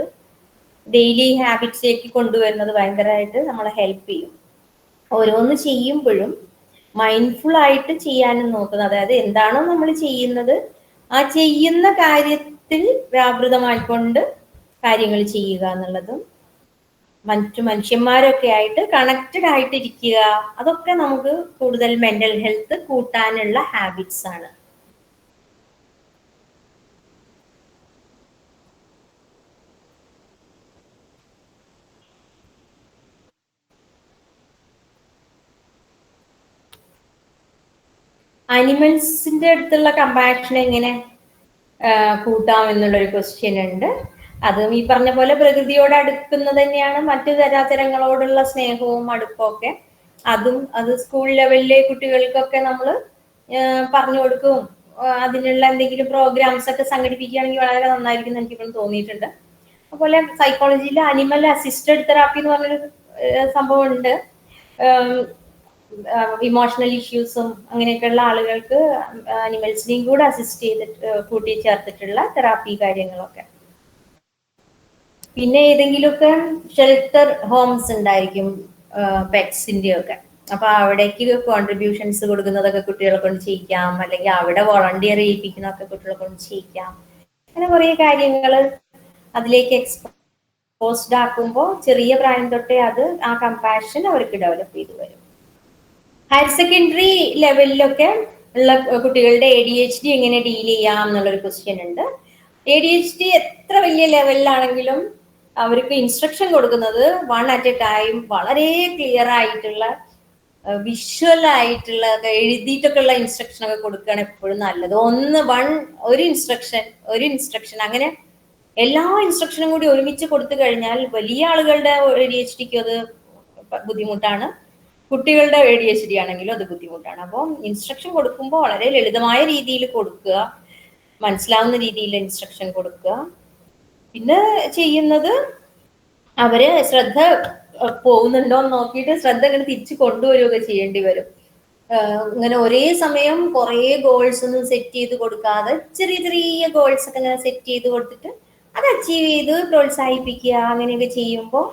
ഡെയിലി ഹാബിറ്റ്സിലേക്ക് കൊണ്ടുവരുന്നത് ഭയങ്കരമായിട്ട് നമ്മളെ ഹെൽപ്പ് ചെയ്യും. ഓരോന്ന് ചെയ്യുമ്പോഴും മൈൻഡ്ഫുൾ ആയിട്ട് ചെയ്യാനും നോക്കുന്നത്, അതായത് എന്താണോ നമ്മൾ ചെയ്യുന്നത് ആ ചെയ്യുന്ന കാര്യത്തിൽ വ്യാപൃതമായിക്കൊണ്ട് കാര്യങ്ങൾ ചെയ്യുക എന്നുള്ളതും മറ്റു മനുഷ്യന്മാരൊക്കെ ആയിട്ട് കണക്റ്റഡ് ആയിട്ടിരിക്കുക, അതൊക്കെ നമുക്ക് കൂടുതൽ മെന്റൽ ഹെൽത്ത് കൂട്ടാനുള്ള ഹാബിറ്റ്സ് ആണ്. അനിമൽസിന്റെ അടുത്തുള്ള കമ്പാഷൻ എങ്ങനെ കൂട്ടാം എന്നുള്ളൊരു ക്വസ്റ്റ്യൻ ഉണ്ട്. അതും ഈ പറഞ്ഞ പോലെ പ്രകൃതിയോട് അടുക്കുന്നത് തന്നെയാണ് മറ്റു ചരാചരങ്ങളോടുള്ള സ്നേഹവും അടുപ്പമൊക്കെ. അത് സ്കൂൾ ലെവലിലെ കുട്ടികൾക്കൊക്കെ നമ്മൾ പറഞ്ഞു കൊടുക്കും. അതിനുള്ള എന്തെങ്കിലും പ്രോഗ്രാംസ് ഒക്കെ സംഘടിപ്പിക്കുകയാണെങ്കിൽ വളരെ നന്നായിരിക്കും എന്ന് എനിക്കിപ്പോഴും തോന്നിയിട്ടുണ്ട്. അതുപോലെ സൈക്കോളജിയിൽ അനിമൽ അസിസ്റ്റഡ് തെറാപ്പി എന്ന് പറഞ്ഞൊരു സംഭവം ഉണ്ട്. ഇമോഷണൽ ഇഷ്യൂസും അങ്ങനെയൊക്കെയുള്ള ആളുകൾക്ക് അനിമൽസിനെയും കൂടെ അസിസ്റ്റ് ചെയ്തിട്ട് കൂട്ടി ചേർത്തിട്ടുള്ള തെറാപ്പി കാര്യങ്ങളൊക്കെ. പിന്നെ ഏതെങ്കിലുമൊക്കെ ഷെൽട്ടർ ഹോംസ് ഉണ്ടായിരിക്കും പെറ്റ്സിന്റെ ഒക്കെ. അപ്പൊ അവിടേക്ക് കോൺട്രിബ്യൂഷൻസ് കൊടുക്കുന്നതൊക്കെ കുട്ടികളെ കൊണ്ട് ചെയ്യിക്കാം, അല്ലെങ്കിൽ അവിടെ വോളണ്ടിയർ ചെയ്യിപ്പിക്കുന്നതൊക്കെ കുട്ടികളെ കൊണ്ട് ചെയ്യിക്കാം. അങ്ങനെ കുറെ കാര്യങ്ങൾ അതിലേക്ക് എക്സ്പോസ്ഡ് ആക്കുമ്പോൾ ചെറിയ പ്രായം തൊട്ടേ അത് ആ കമ്പാഷൻ അവർക്ക് ഡെവലപ്പ് ചെയ്തു വരും. ഹയർ സെക്കൻഡറി ലെവലിലൊക്കെ ഉള്ള കുട്ടികളുടെ ADHD എങ്ങനെ ഡീൽ ചെയ്യാം എന്നുള്ളൊരു ക്വസ്റ്റ്യൻ ഉണ്ട്. ADHD എത്ര വലിയ ലെവലിലാണെങ്കിലും അവർക്ക് ഇൻസ്ട്രക്ഷൻ കൊടുക്കുന്നത് 1 at a time വളരെ ക്ലിയർ ആയിട്ടുള്ള വിഷ്വൽ ആയിട്ടുള്ള എഴുതിയിട്ടൊക്കെ ഉള്ള ഇൻസ്ട്രക്ഷൻ ഒക്കെ കൊടുക്കുകയാണ് എപ്പോഴും നല്ലത്. ഒരു ഇൻസ്ട്രക്ഷൻ അങ്ങനെ എല്ലാ ഇൻസ്ട്രക്ഷനും കൂടി ഒരുമിച്ച് കൊടുത്തു കഴിഞ്ഞാൽ വലിയ ആളുകളുടെ ADHDക്ക് അത് ബുദ്ധിമുട്ടാണ്, കുട്ടികളുടെ ADHD ആണെങ്കിലും അത് ബുദ്ധിമുട്ടാണ്. അപ്പോൾ ഇൻസ്ട്രക്ഷൻ കൊടുക്കുമ്പോൾ വളരെ ലളിതമായ രീതിയിൽ കൊടുക്കുക, മനസ്സിലാവുന്ന രീതിയിൽ ഇൻസ്ട്രക്ഷൻ കൊടുക്കുക. പിന്നെ ചെയ്യുന്നത് അവര് ശ്രദ്ധ പോകുന്നുണ്ടോ എന്ന് നോക്കിയിട്ട് ശ്രദ്ധ ഇങ്ങനെ തിരിച്ചു കൊണ്ടുവരികയൊക്കെ ചെയ്യേണ്ടി വരും. ഇങ്ങനെ ഒരേ സമയം കുറേ ഗോൾസ് ഒന്നും സെറ്റ് ചെയ്ത് കൊടുക്കാതെ ചെറിയ ചെറിയ ഗോൾസ് ഒക്കെ ഇങ്ങനെ സെറ്റ് ചെയ്ത് കൊടുത്തിട്ട് അത് അച്ചീവ് ചെയ്ത് പ്രോത്സാഹിപ്പിക്കുക. അങ്ങനെയൊക്കെ ചെയ്യുമ്പോൾ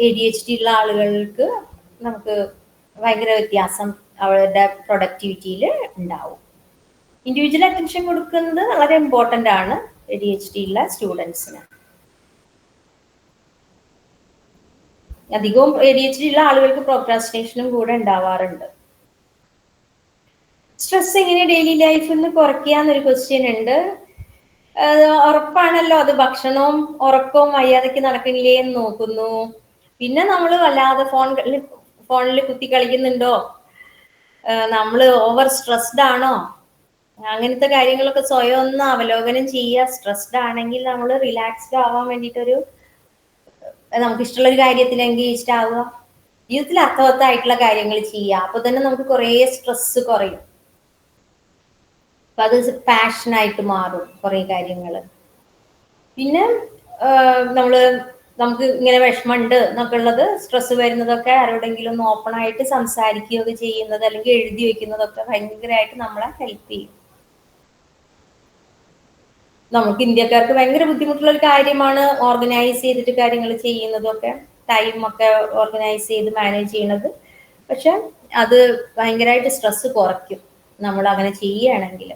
ADHD ഉള്ള ആളുകൾക്ക് നമുക്ക് ഭയങ്കര വ്യത്യാസം അവരുടെ പ്രൊഡക്ടിവിറ്റിയിൽ ഉണ്ടാവും. ഇൻഡിവിജ്വൽ അറ്റൻഷൻ കൊടുക്കുന്നത് വളരെ ഇമ്പോർട്ടൻ്റ് ആണ് ADHD ഉള്ള സ്റ്റുഡൻസിന്. അധികവും ADHD ഉള്ള ആളുകൾക്ക് പ്രോക്രാസ്റ്റിനേഷനും കൂടെ ഉണ്ടാവാറുണ്ട്. സ്ട്രെസ് എങ്ങനെ ഡെയിലി ലൈഫിൽ നിന്ന് കുറയ്ക്കുക എന്നൊരു ക്വസ്റ്റ്യൻ ഉണ്ട്. ഉറപ്പാണല്ലോ, അത് ഭക്ഷണവും ഉറക്കവും മര്യാദയ്ക്ക് നടക്കണില്ലേ എന്ന് നോക്കുന്നു. പിന്നെ നമ്മൾ വല്ലാതെ ഫോണിൽ കുത്തി കളിക്കുന്നുണ്ടോ, നമ്മൾ ഓവർ സ്ട്രെസ്ഡ് ആണോ, അങ്ങനത്തെ കാര്യങ്ങളൊക്കെ സ്വയം ഒന്ന് അവലോകനം ചെയ്യുക. സ്ട്രെസ്ഡ് ആണെങ്കിൽ നമ്മൾ റിലാക്സ്ഡ് ആവാൻ വേണ്ടിയിട്ടൊരു നമുക്ക് ഇഷ്ടമുള്ള ഒരു കാര്യത്തിൽ എൻഗേജ്ഡ് ആവുക, ജീവിതത്തിൽ അർത്ഥവത്തായിട്ടുള്ള കാര്യങ്ങൾ ചെയ്യുക. അപ്പൊ തന്നെ നമുക്ക് കുറേ സ്ട്രെസ് കുറയും. അപ്പൊ അത് പാഷനായിട്ട് മാറും കുറേ കാര്യങ്ങൾ. പിന്നെ നമുക്ക് ഇങ്ങനെ വിഷമമുണ്ട് എന്നൊക്കെ ഉള്ളത്, സ്ട്രെസ് വരുന്നതൊക്കെ ആരോടെങ്കിലും ഒന്ന് ഓപ്പൺ ആയിട്ട് സംസാരിക്കുകയൊക്കെ ചെയ്യുന്നത്, അല്ലെങ്കിൽ എഴുതി വെക്കുന്നതൊക്കെ ഭയങ്കരമായിട്ട് നമ്മളെ ഹെൽപ്പ് ചെയ്യും. നമുക്ക് ഇന്ത്യക്കാർക്ക് ഭയങ്കര ബുദ്ധിമുട്ടുള്ള ഒരു കാര്യമാണ് ഓർഗനൈസ് ചെയ്തിട്ട് കാര്യങ്ങൾ ചെയ്യുന്നതൊക്കെ, ടൈമൊക്കെ ഓർഗനൈസ് ചെയ്ത് മാനേജ് ചെയ്യുന്നത്. പക്ഷെ അത് ഭയങ്കരമായിട്ട് സ്ട്രെസ് കുറയ്ക്കും നമ്മൾ അങ്ങനെ ചെയ്യുകയാണെങ്കിൽ.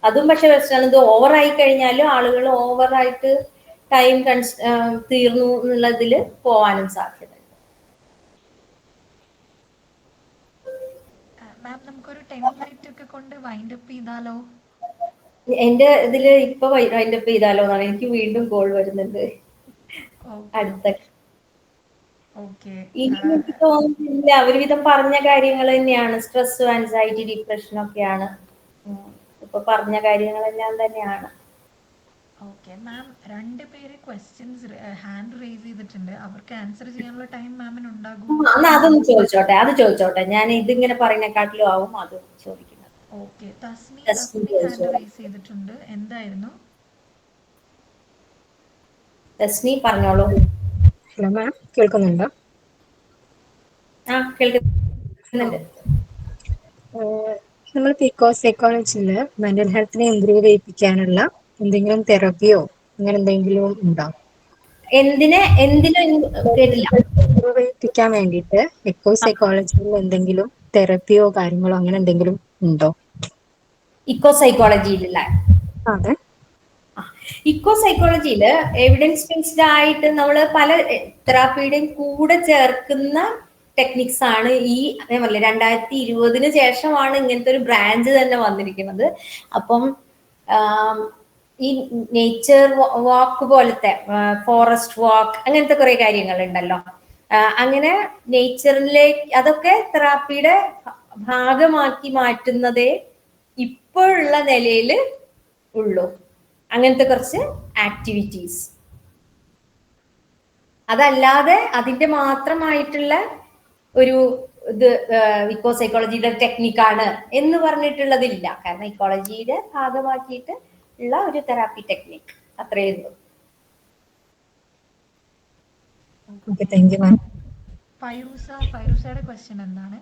അതും പക്ഷെ പ്രശ്നമാണ്, ഇത് ഓവറായി കഴിഞ്ഞാലും ആളുകൾ ഓവറായിട്ട് ടൈം തീർന്നു എന്നുള്ളതിൽ പോവാനും സാധ്യത. മാം നമുക്കൊരു 10 മിനിറ്റ് ഒക്കെ കൊണ്ട് വൈൻഡ് അപ്പ് ചെയ്താലോ? എന്റെ ഇതില് ഇപ്പൊ വൈൻഡപ്പ് ചെയ്താലോ എന്നാണ്, എനിക്ക് വീണ്ടും കോൾ വരുന്നുണ്ട് അടുത്ത. ഇനി എനിക്ക് തോന്നുന്നില്ല, ഒരുവിധം പറഞ്ഞ കാര്യങ്ങൾ തന്നെയാണ്. സ്ട്രെസ്, ആൻസൈറ്റി, ഡിപ്രഷൻ ഒക്കെയാണ് ഇപ്പൊ പറഞ്ഞ കാര്യങ്ങളെല്ലാം തന്നെയാണ്. ഓക്കെ മാം, 2 പേര് ക്വസ്റ്റ്യൻസ് ഹാൻഡ് റേസ് ചെയ്തിട്ടുണ്ട്. അവർക്ക് ആൻസർ ചെയ്യാനുള്ള ടൈം മാമിന് ഉണ്ടാകും? എന്നാ അതൊന്ന് ചോദിച്ചോട്ടെ. ഞാൻ ഇതിങ്ങനെ പറയുന്നേക്കാട്ടിലും ആവും അത് ചോദിക്കുന്നത്. ഓക്കെ, തസ്നി ഹാൻഡ് റേസ് ചെയ്തിട്ടുണ്ട്. എന്തായിരുന്നു? തസ്നി പറഞ്ഞോളൂ. ഹലോ മാം, കേൾക്കുന്നുണ്ടോ? കേൾക്കുന്നുണ്ട്. നമ്മൾ പിക്കോ സൈക്കോളജിയിൽ മെന്റൽ ഹെൽത്തിനെ ഇംപ്രൂവ് ചെയ്യിപ്പിക്കാനുള്ള എന്തെങ്കിലും തെറപ്പിയോ അങ്ങനെ എന്തെങ്കിലും ഉണ്ടോ? കേട്ടില്ല. ഇംപ്രൂവ് ചെയ്യിപ്പിക്കാൻ വേണ്ടിയിട്ട് പിക്കോ സൈക്കോളജിയിൽ എന്തെങ്കിലും തെറപ്പിയോ കാര്യങ്ങളോ അങ്ങനെ എന്തെങ്കിലും ഉണ്ടോ? ഇക്കോ സൈക്കോളജിയിലല്ലേ? അതെ. ഇക്കോ സൈക്കോളജിയിൽ എവിഡൻസ് ബേസ്ഡ് ആയിട്ട് നമ്മൾ പല തെറാപ്പിയുടെയും കൂടെ ചേർക്കുന്ന ടെക്നിക്സ് ആണ്. അതേപോലെ 2020 ശേഷമാണ് ഇങ്ങനത്തെ ഒരു ബ്രാഞ്ച് തന്നെ വന്നിരിക്കുന്നത്. അപ്പം ഈ നേച്ചർ വാക്ക് പോലത്തെ, ഫോറസ്റ്റ് വാക്ക്, അങ്ങനത്തെ കുറെ കാര്യങ്ങൾ ഉണ്ടല്ലോ. അങ്ങനെ നേച്ചറിലേക്ക് അതൊക്കെ തെറാപ്പിയുടെ ഭാഗമാക്കി മാറ്റുന്നതേ ഇപ്പോഴുള്ള നിലയിൽ ഉള്ളൂ. അങ്ങനത്തെ കുറച്ച് ആക്ടിവിറ്റീസ്. അതല്ലാതെ അതിന്റെ മാത്രമായിട്ടുള്ള ഒരു ഇത് ഇക്കോ സൈക്കോളജിയുടെ ടെക്നിക്കാണ് എന്ന് പറഞ്ഞിട്ടുള്ളതില്ല. കാരണം ഇക്കോളജിയുടെ ഭാഗമാക്കിയിട്ട് ഉള്ള ഒരു തെറാപ്പി ടെക്നിക്, അത്രയേ ഉള്ളൂ. Okay, thank you ma'am. ഫൈറൂസയുടെ ക്വസ്റ്റ്യൻ എന്താണ്?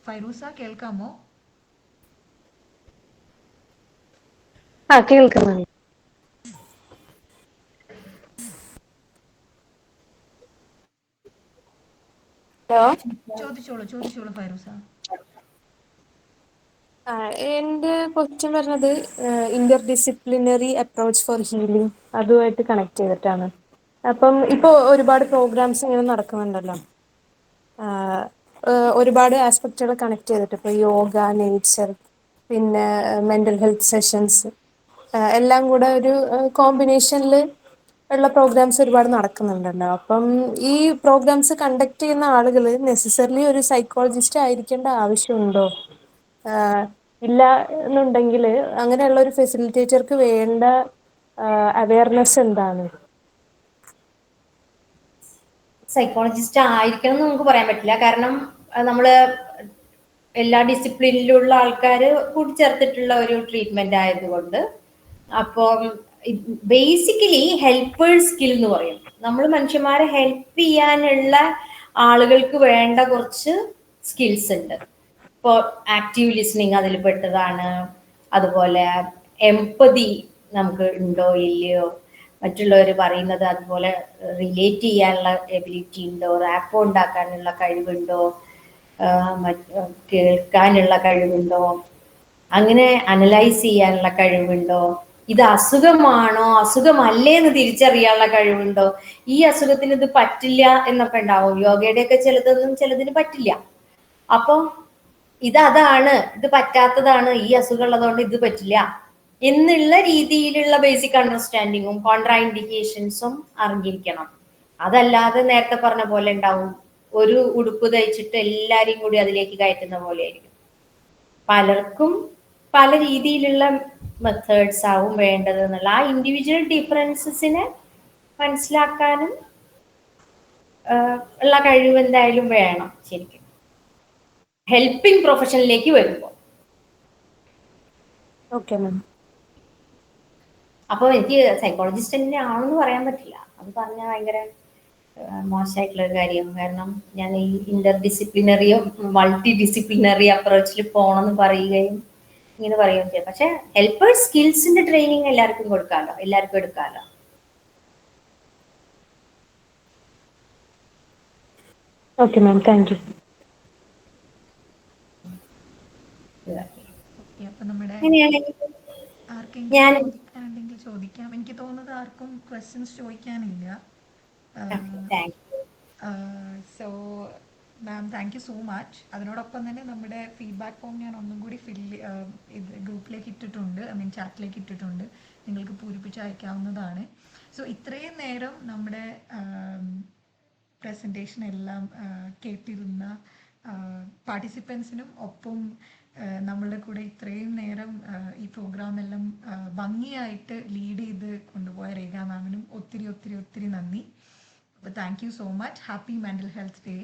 ഫൈറൂസ കേൾക്കാമോ? കേൾക്കുന്നുണ്ട്. ചോദിച്ചോളൂ ഫൈറൂസ. എൻ്റെ ക്വസ്റ്റ്യൻ പറഞ്ഞത് interdisciplinary approach for healing, അതുമായിട്ട് കണക്ട് ചെയ്തിട്ടാണ്. അപ്പം ഇപ്പോൾ ഒരുപാട് പ്രോഗ്രാംസ് ഇങ്ങനെ നടക്കുന്നുണ്ടല്ലോ, ഒരുപാട് ആസ്പെക്റ്റുകൾ കണക്ട് ചെയ്തിട്ട്, ഇപ്പോൾ യോഗ, നേച്ചർ, പിന്നെ മെൻ്റൽ ഹെൽത്ത് സെഷൻസ്, എല്ലാം കൂടെ ഒരു കോമ്പിനേഷനിൽ ഉള്ള പ്രോഗ്രാംസ് ഒരുപാട് നടക്കുന്നുണ്ടല്ലോ. അപ്പം ഈ പ്രോഗ്രാംസ് കണ്ടക്ട് ചെയ്യുന്ന ആളുകൾ നെസസറിലി ഒരു സൈക്കോളജിസ്റ്റ് ആയിരിക്കേണ്ട ആവശ്യമുണ്ടോ? ഇല്ല എന്നുണ്ടെങ്കിൽ അങ്ങനെയുള്ള ഒരു ഫെസിലിറ്റേറ്റർക്ക് വേണ്ട അവയർനെസ് എന്താണ്? സൈക്കോളജിസ്റ്റ് ആയിരിക്കണം എന്ന് നമുക്ക് പറയാൻ പറ്റില്ല. കാരണം നമ്മള് എല്ലാ ഡിസിപ്ലിനിലുള്ള ആൾക്കാർ കൂട്ടിച്ചേർത്തിട്ടുള്ള ഒരു ട്രീറ്റ്മെന്റ് ആയതുകൊണ്ട്. അപ്പം ബേസിക്കലി ഹെൽപ്പേഴ്സ് സ്കിൽ എന്ന് പറയും. നമ്മൾ മനുഷ്യന്മാരെ ഹെൽപ്പ് ചെയ്യാനുള്ള ആളുകൾക്ക് വേണ്ട കുറച്ച് സ്കിൽസ് ഉണ്ട്. ഇപ്പോൾ ആക്റ്റീവ് ലിസണിങ് അതിൽ പെട്ടതാണ്. അതുപോലെ എംപതി നമുക്ക് ഉണ്ടോ ഇല്ലയോ, മറ്റുള്ളവർ പറയുന്നത് അതുപോലെ റിലേറ്റ് ചെയ്യാനുള്ള എബിലിറ്റി ഉണ്ടോ, റാപ്പോ ഉണ്ടാക്കാനുള്ള കഴിവുണ്ടോ, കേൾക്കാനുള്ള കഴിവുണ്ടോ, അങ്ങനെ അനലൈസ് ചെയ്യാനുള്ള കഴിവുണ്ടോ, ഇത് അസുഖമാണോ അസുഖമല്ലേ എന്ന് തിരിച്ചറിയാനുള്ള കഴിവുണ്ടോ, ഈ അസുഖത്തിന് ഇത് പറ്റില്ല എന്നൊക്കെ ഉണ്ടാവും. യോഗയുടെയൊക്കെ ചിലതിന് പറ്റില്ല. അപ്പൊ അതാണ്, ഇത് പറ്റാത്തതാണ്, ഈ അസുഖം ഉള്ളതുകൊണ്ട് ഇത് പറ്റില്ല എന്നുള്ള രീതിയിലുള്ള ബേസിക് അണ്ടർസ്റ്റാൻഡിങ്ങും കോൺട്രാ ഇൻഡിക്കേഷൻസും അറിഞ്ഞിരിക്കണം. അതല്ലാതെ നേരത്തെ പറഞ്ഞ പോലെ ഉണ്ടാവും, ഒരു ഉടുപ്പ് തയ്ച്ചിട്ട് എല്ലാരെയും കൂടി അതിലേക്ക് കയറ്റുന്ന പോലെ ആയിരിക്കും. പലർക്കും പല രീതിയിലുള്ള മെത്തേഡ്സ് ആവും വേണ്ടത് എന്നുള്ള ആ ഇൻഡിവിജ്വൽ ഡിഫറൻസസിനെ മനസ്സിലാക്കാനും ഉള്ള കഴിവ് എന്തായാലും വേണം ശരിക്കും ഹെൽപ്പിംഗ് പ്രൊഫഷനിലേക്ക് വരുമ്പോൾ. Okay ma'am. അപ്പോൾ എനിക്ക് സൈക്കോളജിസ്റ്റ് തന്നെ ആണെന്ന് പറയാൻ പറ്റില്ല, അത് പറഞ്ഞാൽ ഭയങ്കര മോശമായിട്ടുള്ള ഒരു കാര്യം. കാരണം ഞാൻ ഈ ഇന്റർ ഡിസിപ്ലിനറിയോ മൾട്ടി ഡിസിപ്ലിനറി അപ്രോച്ചിൽ പോകണമെന്ന് പറയുകയും ഇങ്ങനെ പറയുകയും ചെയ്യും. പക്ഷെ ഹെൽപ്പേഴ്സ് സ്കിൽസിന്റെ ട്രെയിനിങ് എല്ലാവർക്കും കൊടുക്കാമല്ലോ, എല്ലാവർക്കും എടുക്കാമല്ലോ. Okay ma'am, thank you. അപ്പൊ നമ്മുടെ അങ്ങനെയാണെങ്കിൽ ആർക്കെങ്കിലും ചോദിക്കാനുണ്ടെങ്കിൽ ചോദിക്കാം. എനിക്ക് തോന്നുന്നത് ആർക്കും ക്വസ്റ്റ്യൻസ് ചോദിക്കാനില്ല. So ma'am thank you so much. അതിനോടൊപ്പം തന്നെ നമ്മുടെ ഫീഡ്ബാക്ക് ഫോം ഞാൻ ഒന്നും കൂടി ഇത് ഗ്രൂപ്പിലേക്ക് ഇട്ടിട്ടുണ്ട്, ചാറ്റിലേക്ക് ഇട്ടിട്ടുണ്ട്, നിങ്ങൾക്ക് പൂരിപ്പിച്ച് അയക്കാവുന്നതാണ്. സോ ഇത്രയും നേരം നമ്മുടെ പ്രസൻറ്റേഷൻ എല്ലാം കേട്ടിരുന്ന പാർട്ടിസിപ്പൻസിനും ഒപ്പം നമ്മളുടെ കൂടെ ഇത്രയും നേരം ഈ പ്രോഗ്രാം എല്ലാം ഭംഗിയായിട്ട് ലീഡ് ചെയ്ത് കൊണ്ടുപോയ രേഖ മാമിനും ഒത്തിരി ഒത്തിരി ഒത്തിരി നന്ദി. അപ്പോൾ thank you so much. Happy mental health day.